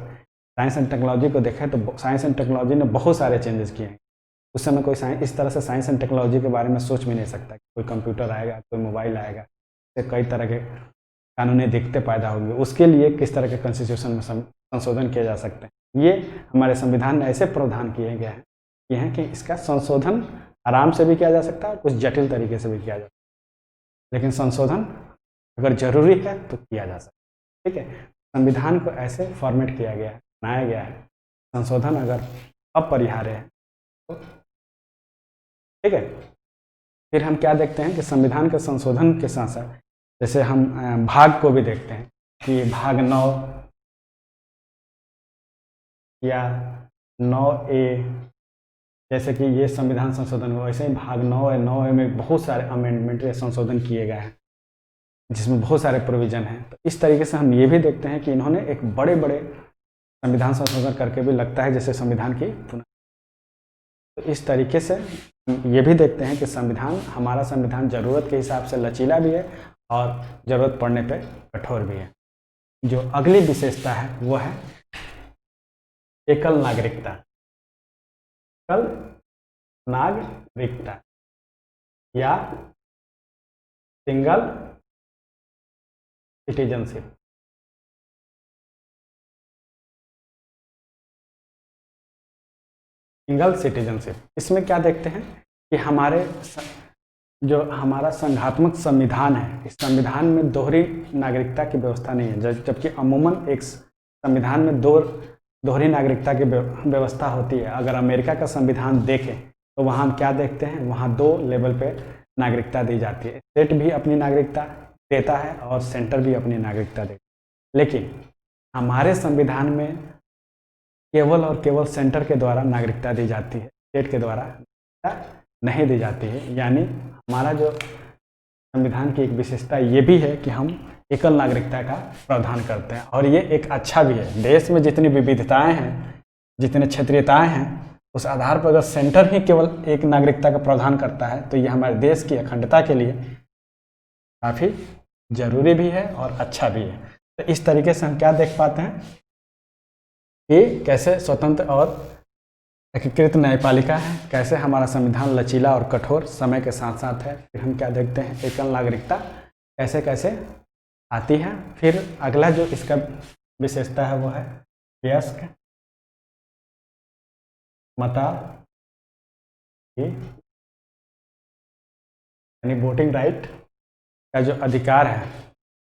साइंस एंड टेक्नोलॉजी को देखें तो साइंस एंड टेक्नोलॉजी ने बहुत सारे चेंजेस किए हैं। उस समय कोई इस तरह से साइंस एंड टेक्नोलॉजी के बारे में सोच भी नहीं सकता। कोई कंप्यूटर आएगा, कोई मोबाइल आएगा, तो कई तरह के कानूनी दिक्कतें पैदा होंगी। उसके लिए किस तरह के कॉन्स्टिट्यूशन में संशोधन किए जा सकते हैं, ये हमारे संविधान में ऐसे प्रावधान किए गए हैं ये हैं कि इसका संशोधन आराम से भी किया जा सकता है, कुछ जटिल तरीके से भी किया जा सकता है, लेकिन संशोधन अगर जरूरी है तो किया जा सकता है, ठीक है। संविधान को ऐसे फॉर्मेट किया गया है, बनाया गया है, संशोधन अगर अपरिहार्य है तो ठीक है। फिर हम क्या देखते हैं कि संविधान के संशोधन के साथ साथ जैसे हम भाग को भी देखते हैं कि भाग 9 या 9A, जैसे कि ये संविधान संशोधन हुआ, वैसे ही भाग 9A में बहुत सारे अमेंडमेंट या संशोधन किए गए हैं जिसमें बहुत सारे प्रोविजन हैं। तो इस तरीके से हम ये भी देखते हैं कि इन्होंने एक बड़े बड़े संविधान संशोधन करके भी लगता है जैसे संविधान की पुनः। तो इस तरीके से ये भी देखते हैं कि हमारा संविधान ज़रूरत के हिसाब से लचीला भी है और ज़रूरत पड़ने पे कठोर भी है। जो अगली विशेषता है वो है एकल नागरिकता। एकल नागरिकता या सिंगल सिटीजनशिप। सिंगल सिटीजनशिप, इसमें क्या देखते हैं कि जो हमारा संघात्मक संविधान है, इस संविधान में दोहरी नागरिकता की व्यवस्था नहीं है, जबकि अमूमन एक संविधान में दोहरी नागरिकता की व्यवस्था होती है। अगर अमेरिका का संविधान देखें तो वहाँ हम क्या देखते हैं, वहाँ 2 लेवल पे नागरिकता दी जाती है। स्टेट भी अपनी नागरिकता देता है और सेंटर भी अपनी नागरिकता देता है, लेकिन हमारे संविधान में केवल और केवल सेंटर के द्वारा नागरिकता दी जाती है, स्टेट के द्वारा नहीं दी जाती है। यानी हमारा जो संविधान की एक विशेषता ये भी है कि हम एकल नागरिकता का प्रावधान करते हैं, और ये एक अच्छा भी है। देश में जितनी विविधताएं हैं, जितने क्षेत्रीयताएं हैं, उस आधार पर अगर सेंटर ही केवल एक नागरिकता का प्रावधान करता है तो ये हमारे देश की अखंडता के लिए काफ़ी जरूरी भी है और अच्छा भी है। तो इस तरीके से हम क्या देख पाते हैं कि कैसे स्वतंत्र और एकीकृत न्यायपालिका है, कैसे हमारा संविधान लचीला और कठोर समय के साथ साथ है। फिर हम क्या देखते हैं, एकल नागरिकता कैसे कैसे आती है। फिर अगला जो इसका विशेषता है वो है वयस्क मताधिकार। यानी वोटिंग राइट का जो अधिकार है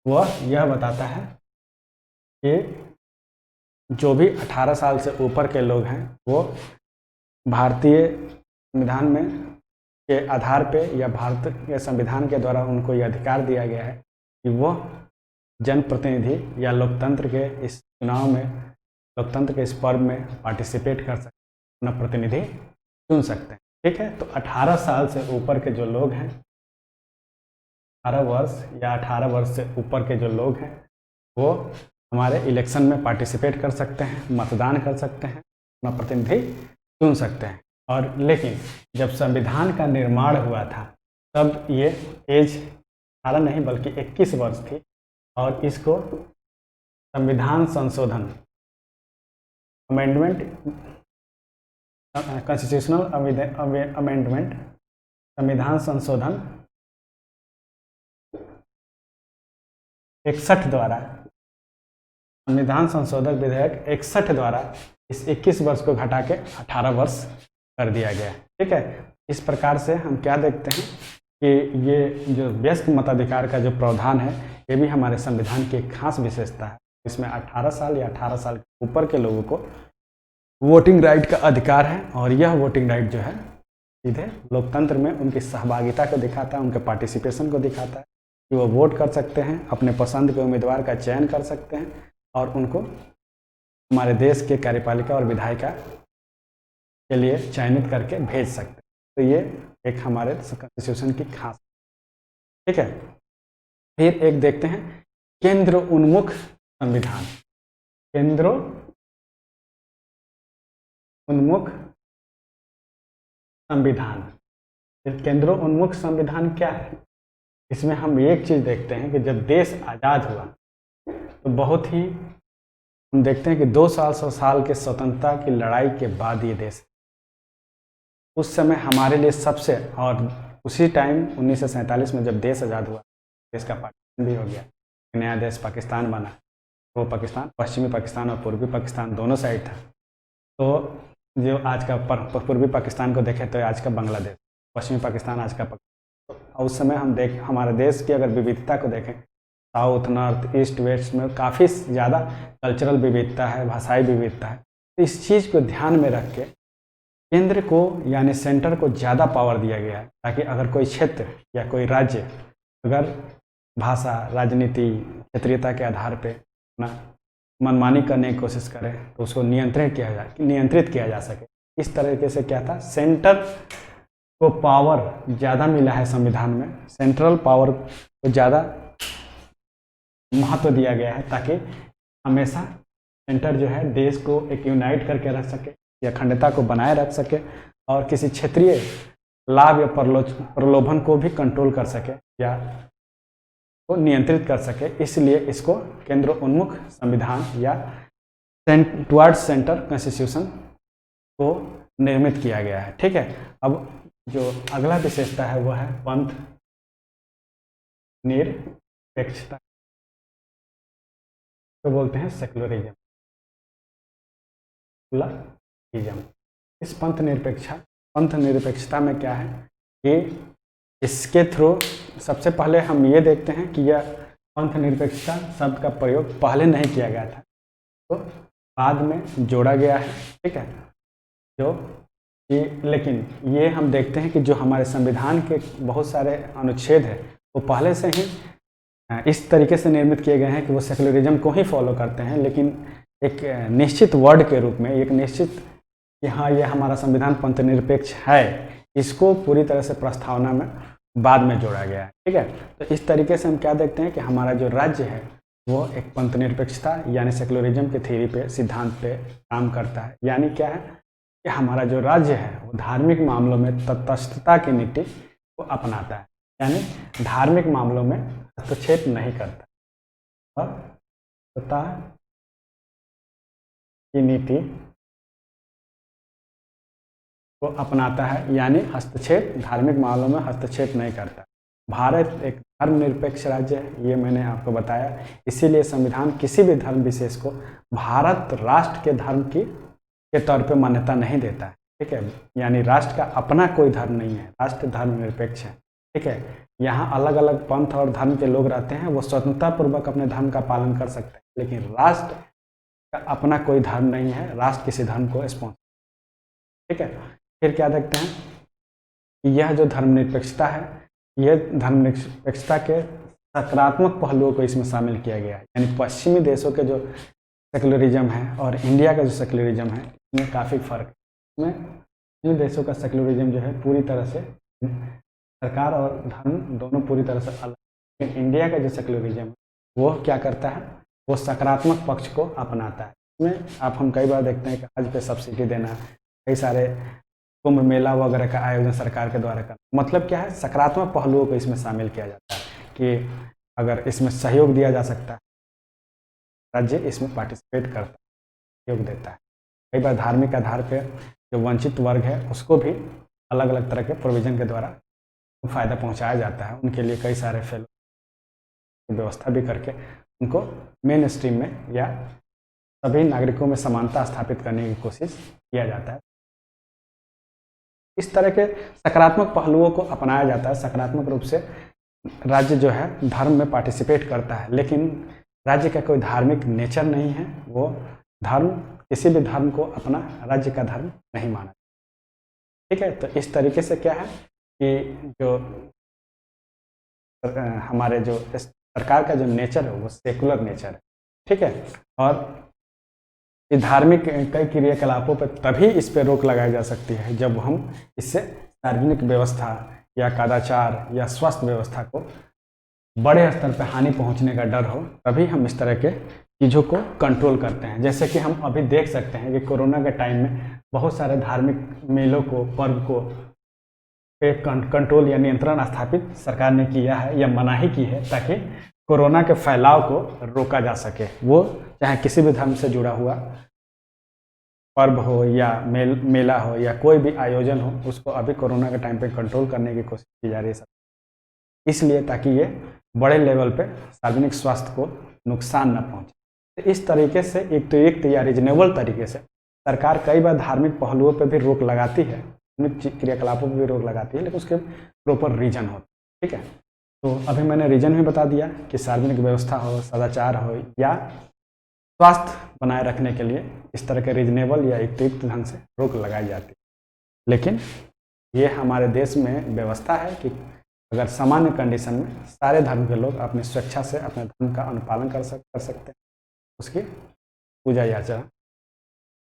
वह यह बताता है कि जो भी 18 साल से ऊपर के लोग हैं वो भारतीय संविधान में के आधार पे या भारत के संविधान के द्वारा उनको ये अधिकार दिया गया है कि वो जनप्रतिनिधि या लोकतंत्र के इस चुनाव में, लोकतंत्र के इस पर्व में पार्टिसिपेट कर सकते हैं, अपना प्रतिनिधि चुन सकते हैं। ठीक है, तो 18 साल से ऊपर के जो लोग हैं, 18 वर्ष या 18 वर्ष से ऊपर के जो लोग हैं वो हमारे इलेक्शन में पार्टिसिपेट कर सकते हैं, मतदान कर सकते हैं, अपना प्रतिनिधि चुन सकते हैं। और लेकिन जब संविधान का निर्माण हुआ था तब ये एज 18 नहीं बल्कि 21 वर्ष थी और इसको संविधान संशोधन अमेंडमेंट, कॉन्स्टिट्यूशनल अमेंडमेंट, संविधान संशोधन 61 द्वारा, संविधान संशोधन विधेयक 61 द्वारा इस 21 वर्ष को घटा के 18 वर्ष कर दिया गया। ठीक है, इस प्रकार से हम क्या देखते हैं कि ये जो वयस्क मताधिकार का जो प्रावधान है ये भी हमारे संविधान की एक खास विशेषता है। इसमें 18 साल या 18 साल के ऊपर के लोगों को वोटिंग राइट का अधिकार है और यह वोटिंग राइट जो है सीधे लोकतंत्र में उनकी सहभागिता को दिखाता है, उनके पार्टिसिपेशन को दिखाता है कि वो वोट कर सकते हैं, अपने पसंद के उम्मीदवार का चयन कर सकते हैं और उनको हमारे देश के कार्यपालिका और विधायिका के लिए चयनित करके भेज सकते हैं। तो ये एक हमारे कॉन्स्टिट्यूशन की खास। ठीक है, फिर एक देखते हैं केंद्र उन्मुख संविधान। केंद्र उन्मुख संविधान, केंद्र उन्मुख संविधान क्या है? इसमें हम एक चीज देखते हैं कि जब देश आज़ाद हुआ तो बहुत ही हम देखते हैं कि 200 साल के स्वतंत्रता की लड़ाई के बाद ये देश, उस समय हमारे लिए सबसे, और उसी टाइम 1947 में जब देश आज़ाद हुआ देश का पार्टीशन भी हो गया, नया देश पाकिस्तान बना। वो पाकिस्तान पश्चिमी पाकिस्तान और पूर्वी पाकिस्तान दोनों साइड था। तो जो आज का पूर्वी पाकिस्तान को देखें तो आज का बांग्लादेश, पश्चिमी पाकिस्तान आज का पाकिस्तान। तो उस समय हम हमारे देश की अगर विविधता को देखें, साउथ, नॉर्थ, ईस्ट, वेस्ट में काफ़ी ज़्यादा कल्चरल विविधता है, भाषाई विविधता है। तो इस चीज़ को ध्यान में रख के केंद्र को यानी सेंटर को ज़्यादा पावर दिया गया है ताकि अगर कोई क्षेत्र या कोई राज्य अगर भाषा, राजनीति, क्षेत्रीयता के आधार पे अपना मनमानी करने की कोशिश करे तो उसको नियंत्रित किया जा सके। इस तरीके से क्या था, सेंटर को पावर ज़्यादा मिला है संविधान में, सेंट्रल पावर को ज़्यादा महत्व दिया गया है ताकि हमेशा सेंटर जो है देश को एक यूनाइट करके रख सके या अखंडता को बनाए रख सके और किसी क्षेत्रीय लाभ या प्रलोभन को भी कंट्रोल कर सके या को नियंत्रित कर सके। इसलिए इसको केंद्र उन्मुख संविधान या टुवर्ड्स सेंटर कॉन्स्टिट्यूशन को निर्मित किया गया है। ठीक है, अब जो अगला विशेषता है वह है पंथ निरपेक्षता, तो बोलते हैं सेकुलरिज्म। इस पंथ निरपेक्षता में क्या है कि इसके थ्रू सबसे पहले हम ये देखते हैं कि यह पंथ निरपेक्षता शब्द का प्रयोग पहले नहीं किया गया था, तो बाद में जोड़ा गया है। ठीक है, लेकिन ये हम देखते हैं कि जो हमारे संविधान के बहुत सारे अनुच्छेद हैं वो पहले से ही इस तरीके से निर्मित किए गए हैं कि वो सेकुलरिज्म को ही फॉलो करते हैं, लेकिन एक निश्चित वर्ड के रूप में, एक निश्चित कि हाँ ये हमारा संविधान पंथ निरपेक्ष है, इसको पूरी तरह से प्रस्तावना में बाद में जोड़ा गया है। ठीक है, तो इस तरीके से हम क्या देखते हैं कि हमारा जो राज्य है वो एक पंथ निरपेक्षता यानी सेकुलरिज्म के थ्योरी पे, सिद्धांत पे काम करता है। यानी क्या है कि हमारा जो राज्य है वो धार्मिक मामलों में तटस्थता की नीति को अपनाता है, यानी धार्मिक मामलों में हस्तक्षेप नहीं करता और तटस्थता की नीति को अपनाता है, यानी हस्तक्षेप, धार्मिक मामलों में हस्तक्षेप नहीं करता। भारत एक धर्मनिरपेक्ष राज्य है, ये मैंने आपको बताया। इसीलिए संविधान किसी भी धर्म विशेष को भारत राष्ट्र के धर्म के तौर पे मान्यता नहीं देता है। ठीक है, यानी राष्ट्र का अपना कोई धर्म नहीं है, राष्ट्र धर्मनिरपेक्ष है। ठीक है, यहाँ अलग अलग पंथ और धर्म के लोग रहते हैं, वो स्वतंत्रता पूर्वक अपने धर्म का पालन कर सकते हैं, लेकिन राष्ट्र का अपना कोई धर्म नहीं है, राष्ट्र किसी धर्म को स्पॉन्सर। ठीक है, फिर क्या देखते हैं कि यह जो धर्मनिरपेक्षता है, यह धर्मनिरपेक्षता के सकारात्मक पहलुओं को इसमें शामिल किया गया है। यानी पश्चिमी देशों के जो सेकुलरिज्म है और इंडिया का जो सेकुलरिज्म है, इसमें काफ़ी फर्क है। इसमें पश्चिमी देशों का सेकुलरिज्म जो है पूरी तरह से सरकार और धर्म दोनों पूरी तरह से अलग, लेकिन इंडिया का जो सेकुलरिज्म है वो क्या करता है, वो सकारात्मक पक्ष को अपनाता है। इसमें आप हम कई बार देखते हैं कि हज पे सब्सिडी देना, कई सारे कुंभ मेला वगैरह का आयोजन सरकार के द्वारा करना, मतलब क्या है, सकारात्मक पहलुओं को इसमें शामिल किया जाता है कि अगर इसमें सहयोग दिया जा सकता है, राज्य इसमें पार्टिसिपेट करता है, सहयोग देता है। कई बार धार्मिक आधार पर जो वंचित वर्ग है उसको भी अलग अलग तरह के प्रोविज़न के द्वारा फ़ायदा पहुंचाया जाता है, उनके लिए कई सारे फेलो की व्यवस्था भी करके उनको मेन स्ट्रीम में या सभी नागरिकों में समानता स्थापित करने की कोशिश किया जाता है। इस तरह के सकारात्मक पहलुओं को अपनाया जाता है, सकारात्मक रूप से राज्य जो है धर्म में पार्टिसिपेट करता है, लेकिन राज्य का कोई धार्मिक नेचर नहीं है, वो धर्म किसी भी धर्म को अपना राज्य का धर्म नहीं माना। ठीक है, तो इस तरीके से क्या है कि जो हमारे जो सरकार का जो नेचर है वो सेकुलर नेचर है। ठीक है, और ये धार्मिक कई क्रियाकलापों पर तभी इस पर रोक लगाई जा सकती है जब हम इससे सार्वजनिक व्यवस्था या कदाचार या स्वास्थ्य व्यवस्था को बड़े स्तर पर हानि पहुंचने का डर हो, तभी हम इस तरह के चीज़ों को कंट्रोल करते हैं। जैसे कि हम अभी देख सकते हैं कि कोरोना के टाइम में बहुत सारे धार्मिक मेलों को, पर्व को पे कंट्रोल या नियंत्रण स्थापित सरकार ने किया है या मनाही की है, ताकि कोरोना के फैलाव को रोका जा सके। वो चाहे किसी भी धर्म से जुड़ा हुआ पर्व हो या मेला हो या कोई भी आयोजन हो, उसको अभी कोरोना के टाइम पे कंट्रोल करने की कोशिश की जा रही है, इसलिए ताकि ये बड़े लेवल पे सार्वजनिक स्वास्थ्य को नुकसान न पहुंचे। तो इस तरीके से एक या रीजनेबल तरीके से सरकार कई बार धार्मिक पहलुओं पर भी रोक लगाती है, क्रियाकलापों पर भी रोक लगाती है, लेकिन उसके प्रॉपर रीजन होते हैं। ठीक है, तो अभी मैंने रीजन भी बता दिया कि सार्वजनिक व्यवस्था हो, सदाचार हो या स्वास्थ्य बनाए रखने के लिए इस तरह के रीजनेबल या युक्त ढंग से रोक लगाई जाती है। लेकिन ये हमारे देश में व्यवस्था है कि अगर सामान्य कंडीशन में सारे धर्म के लोग अपनी स्वेच्छा से अपने धर्म का अनुपालन कर सकते हैं, उसकी पूजा याचना।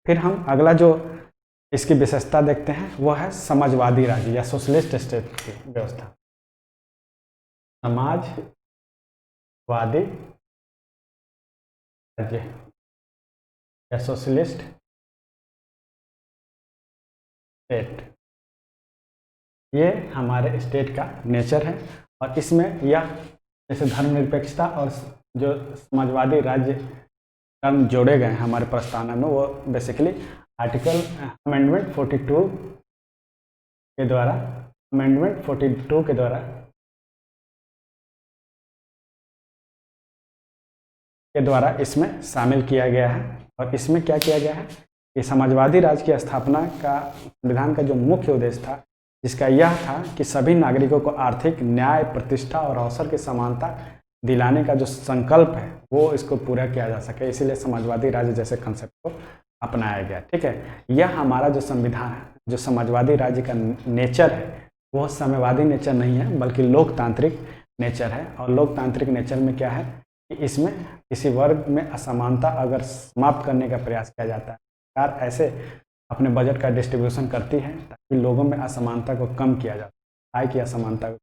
फिर हम अगला जो इसकी विशेषता देखते हैं वो है समाजवादी राज्य या सोशलिस्ट स्टेट की व्यवस्था। समाजवादी राज्य या सोशलिस्ट स्टेट, ये हमारे स्टेट का नेचर है। और इसमें यह जैसे धर्मनिरपेक्षता और जो समाजवादी राज्य टर्म जोड़े गए हैं हमारे प्रस्तावना में, वो बेसिकली आर्टिकल अमेंडमेंट 42 के द्वारा इसमें शामिल किया गया है। और इसमें क्या किया गया है कि समाजवादी राज्य की स्थापना का संविधान का जो मुख्य उद्देश्य था, जिसका यह था कि सभी नागरिकों को आर्थिक न्याय, प्रतिष्ठा और अवसर की समानता दिलाने का जो संकल्प है वो इसको पूरा किया जा सके, इसीलिए समाजवादी राज्य जैसे कंसेप्ट को अपनाया गया। ठीक है, यह हमारा जो संविधान है, जो समाजवादी राज्य का नेचर है, वो साम्यवादी नेचर नहीं है बल्कि लोकतांत्रिक नेचर है। और लोकतांत्रिक नेचर में क्या है कि इसमें किसी वर्ग में असमानता अगर समाप्त करने का प्रयास किया जाता है, सरकार ऐसे अपने बजट का डिस्ट्रीब्यूशन करती है ताकि लोगों में असमानता को कम किया जाए, आय की असमानता को।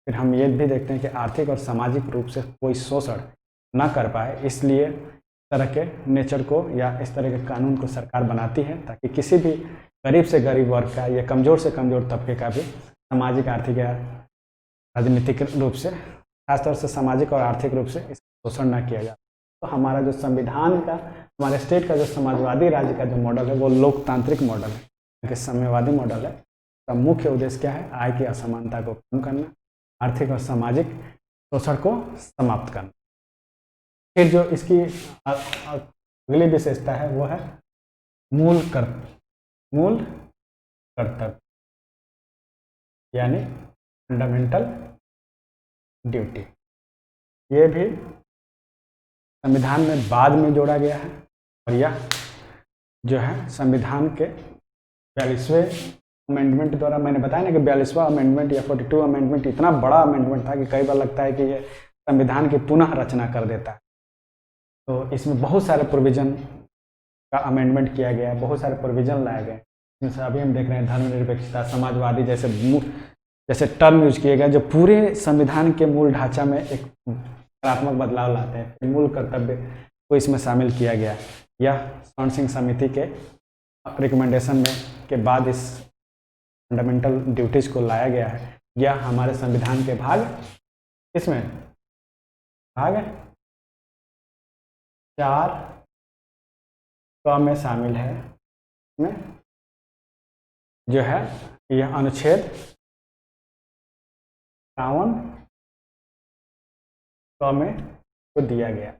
फिर हम ये भी देखते हैं कि आर्थिक और सामाजिक रूप से कोई शोषण न कर पाए, इसलिए तरह के नेचर को या इस तरह के कानून को सरकार बनाती है ताकि किसी भी गरीब से गरीब वर्ग का या कमज़ोर से कमज़ोर तबके का भी सामाजिक, आर्थिक या राजनीतिक रूप से, खासतौर से सामाजिक और आर्थिक रूप से इसका शोषण न किया जाए। तो हमारा जो संविधान का, हमारे स्टेट का जो समाजवादी राज्य का जो मॉडल है वो लोकतांत्रिक मॉडल है, क्योंकि साम्यवादी मॉडल है। तो मुख्य उद्देश्य क्या है? आय की असमानता को कम करना, आर्थिक और सामाजिक शोषण को समाप्त करना। फिर जो इसकी अगली विशेषता है वो है मूल मूल कर्तव्य यानी फंडामेंटल ड्यूटी। ये भी संविधान में बाद में जोड़ा गया है और यह जो है संविधान के 42वें अमेंडमेंट द्वारा, मैंने बताया ना कि 42वां अमेंडमेंट या 42 अमेंडमेंट इतना बड़ा अमेंडमेंट था कि कई बार लगता है कि ये संविधान की पुनः रचना कर देता है। तो इसमें बहुत सारे प्रोविज़न का अमेंडमेंट किया गया, बहुत सारे प्रोविज़न लाए गए, जैसे अभी हम देख रहे हैं धर्मनिरपेक्षता, समाजवादी जैसे टर्म यूज किए गए जो पूरे संविधान के मूल ढांचा में एक सकारात्मक बदलाव लाते हैं। मूल कर्तव्य को इसमें शामिल किया गया। यह स्वर्ण सिंह समिति के रिकमेंडेशन में के बाद इस फंडामेंटल ड्यूटीज को लाया गया है। यह हमारे संविधान के इसमें भाग 4 में शामिल है। इसमें जो है यह अनुच्छेद 51 में को दिया गया।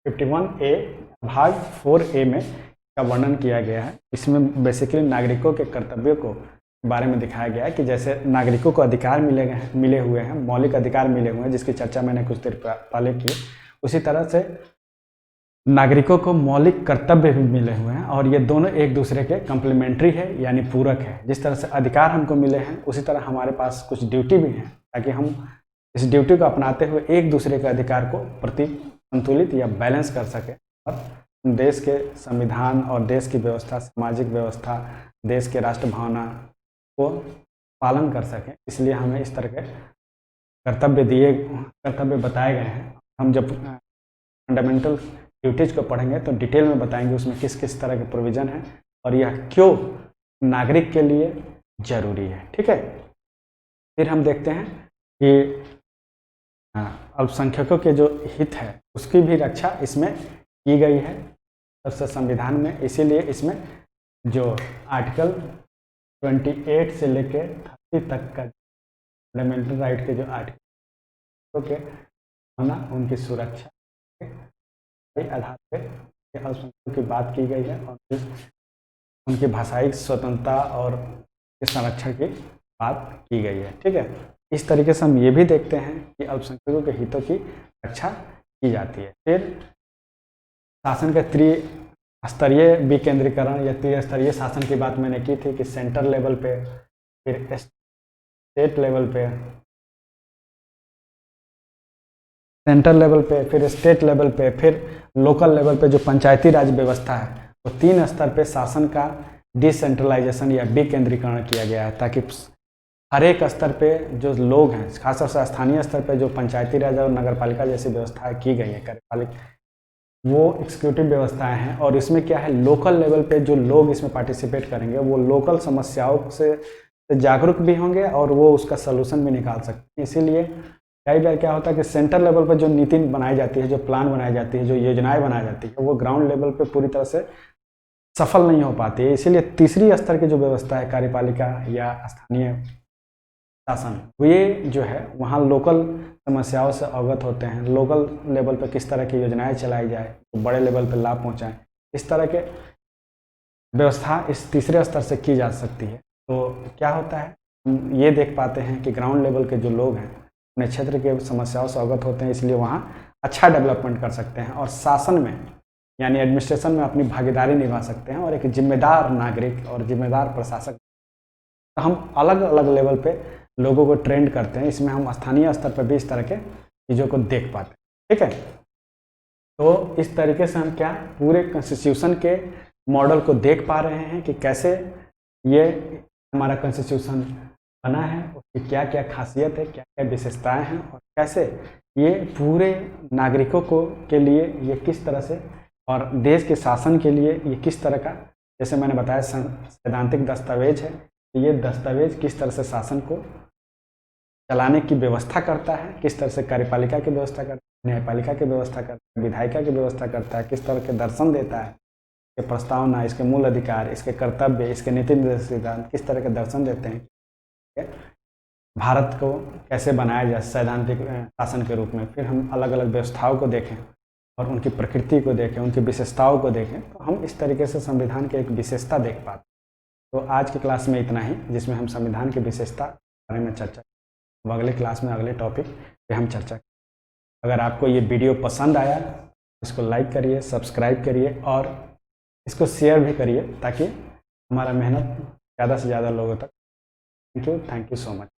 51A भाग 4A में का वर्णन किया गया है। इसमें बेसिकली नागरिकों के कर्तव्यों को बारे में दिखाया गया है कि जैसे नागरिकों को अधिकार मिले हुए हैं, मौलिक अधिकार मिले हुए हैं, जिसकी चर्चा मैंने कुछ देर पहले की। उसी तरह से नागरिकों को मौलिक कर्तव्य भी मिले हुए हैं और ये दोनों एक दूसरे के कम्प्लीमेंट्री है यानी पूरक है। जिस तरह से अधिकार हमको मिले हैं उसी तरह हमारे पास कुछ ड्यूटी भी है, ताकि हम इस ड्यूटी को अपनाते हुए एक दूसरे के अधिकार को प्रति संतुलित या बैलेंस कर सके और देश के संविधान और देश की व्यवस्था, सामाजिक व्यवस्था, देश के राष्ट्र भावना को पालन कर सकें। इसलिए हमें इस तरह के कर्तव्य बताए गए हैं। हम जब फंडामेंटल ड्यूटीज को पढ़ेंगे तो डिटेल में बताएंगे उसमें किस किस तरह के प्रोविज़न है और यह क्यों नागरिक के लिए जरूरी है। ठीक है, फिर हम देखते हैं कि अल्पसंख्यकों के जो हित है उसकी भी रक्षा इसमें की गई है सबसे संविधान में। इसीलिए इसमें जो आर्टिकल 28 से लेकर 30 तक का फंडामेंटल राइट के जो आर्टिकल के होना, उनकी सुरक्षा के आधार पर अल्पसंख्यकों की बात की गई है और उनकी भाषाई स्वतंत्रता और संरक्षण की बात की गई है। ठीक है, इस तरीके से हम ये भी देखते हैं कि अल्पसंख्यकों के हितों की रक्षा की जाती है। फिर शासन का त्रिस्तरीय विकेंद्रीकरण या त्रिस्तरीय शासन की बात मैंने की थी कि सेंटर लेवल पे, फिर स्टेट लेवल पे, फिर स्टेट लेवल पे, फिर लोकल लेवल पे जो पंचायती राज व्यवस्था है, वो 3 स्तर पे शासन का डिसेंट्रलाइजेशन या विकेंद्रीकरण किया गया है, ताकि हर एक स्तर पे जो लोग हैं, खासतौर से स्थानीय स्तर पे जो पंचायती राज और नगरपालिका जैसी व्यवस्थाएं की गई हैं, कार्यपालिका, वो एक्सिक्यूटिव व्यवस्थाएं हैं। और इसमें क्या है, लोकल लेवल पे जो लोग इसमें पार्टिसिपेट करेंगे वो लोकल समस्याओं से जागरूक भी होंगे और वो उसका सलूशन भी निकाल सकते हैं। इसीलिए कई बार क्या होता है कि सेंटर लेवल पर जो नीति बनाई जाती है, जो प्लान बनाई जाती है, जो योजनाएं बनाई जाती है, वो ग्राउंड लेवल पे पूरी तरह से सफल नहीं हो पाती है। इसीलिए तीसरी स्तर की जो व्यवस्था है, कार्यपालिका या स्थानीय शासन, ये जो है वहाँ लोकल समस्याओं से अवगत होते हैं, लोकल लेवल पे किस तरह की योजनाएं चलाई जाए तो बड़े लेवल पे लाभ पहुँचाएं, इस तरह के व्यवस्था इस तीसरे स्तर से की जा सकती है। तो क्या होता है, हम ये देख पाते हैं कि ग्राउंड लेवल के जो लोग हैं अपने क्षेत्र के समस्याओं से अवगत होते हैं, इसलिए वहाँ अच्छा डेवलपमेंट कर सकते हैं और शासन में यानी एडमिनिस्ट्रेशन में अपनी भागीदारी निभा सकते हैं और एक जिम्मेदार नागरिक और जिम्मेदार प्रशासक। तो हम अलग अलग लेवल पे लोगों को ट्रेंड करते हैं, इसमें हम स्थानीय स्तर पर भी इस तरह के चीज़ों को देख पाते हैं। ठीक है, तो इस तरीके से हम क्या पूरे कॉन्स्टिट्यूशन के मॉडल को देख पा रहे हैं कि कैसे ये हमारा कॉन्स्टिट्यूशन बना है, उसकी क्या क्या खासियत है, क्या क्या विशेषताएं हैं और कैसे ये पूरे नागरिकों को के लिए ये किस तरह से और देश के शासन के लिए ये किस तरह का, जैसे मैंने बताया सैद्धांतिक दस्तावेज है, ये दस्तावेज किस तरह से शासन को चलाने की व्यवस्था करता है, किस तरह से कार्यपालिका की व्यवस्था करता है, न्यायपालिका की व्यवस्था करता है, विधायिका की व्यवस्था करता है, किस तरह के दर्शन देता है, इसके प्रस्तावना, इसके मूल अधिकार, इसके कर्तव्य, इसके नीति निर्देश सिद्धांत किस तरह के दर्शन देते हैं, भारत को कैसे बनाया जाए सैद्धांतिक शासन के रूप में। फिर हम अलग अलग व्यवस्थाओं को देखें और उनकी प्रकृति को देखें, उनकी विशेषताओं को देखें, तो हम इस तरीके से संविधान की एक विशेषता देख पाते हैं। तो आज की क्लास में इतना ही, जिसमें हम संविधान की विशेषता के बारे में चर्चा। अब अगले क्लास में अगले टॉपिक पे हम चर्चा करें। अगर आपको ये वीडियो पसंद आया, इसको लाइक करिए, सब्सक्राइब करिए और इसको शेयर भी करिए, ताकि हमारा मेहनत ज़्यादा से ज़्यादा लोगों तक। Thank you so much.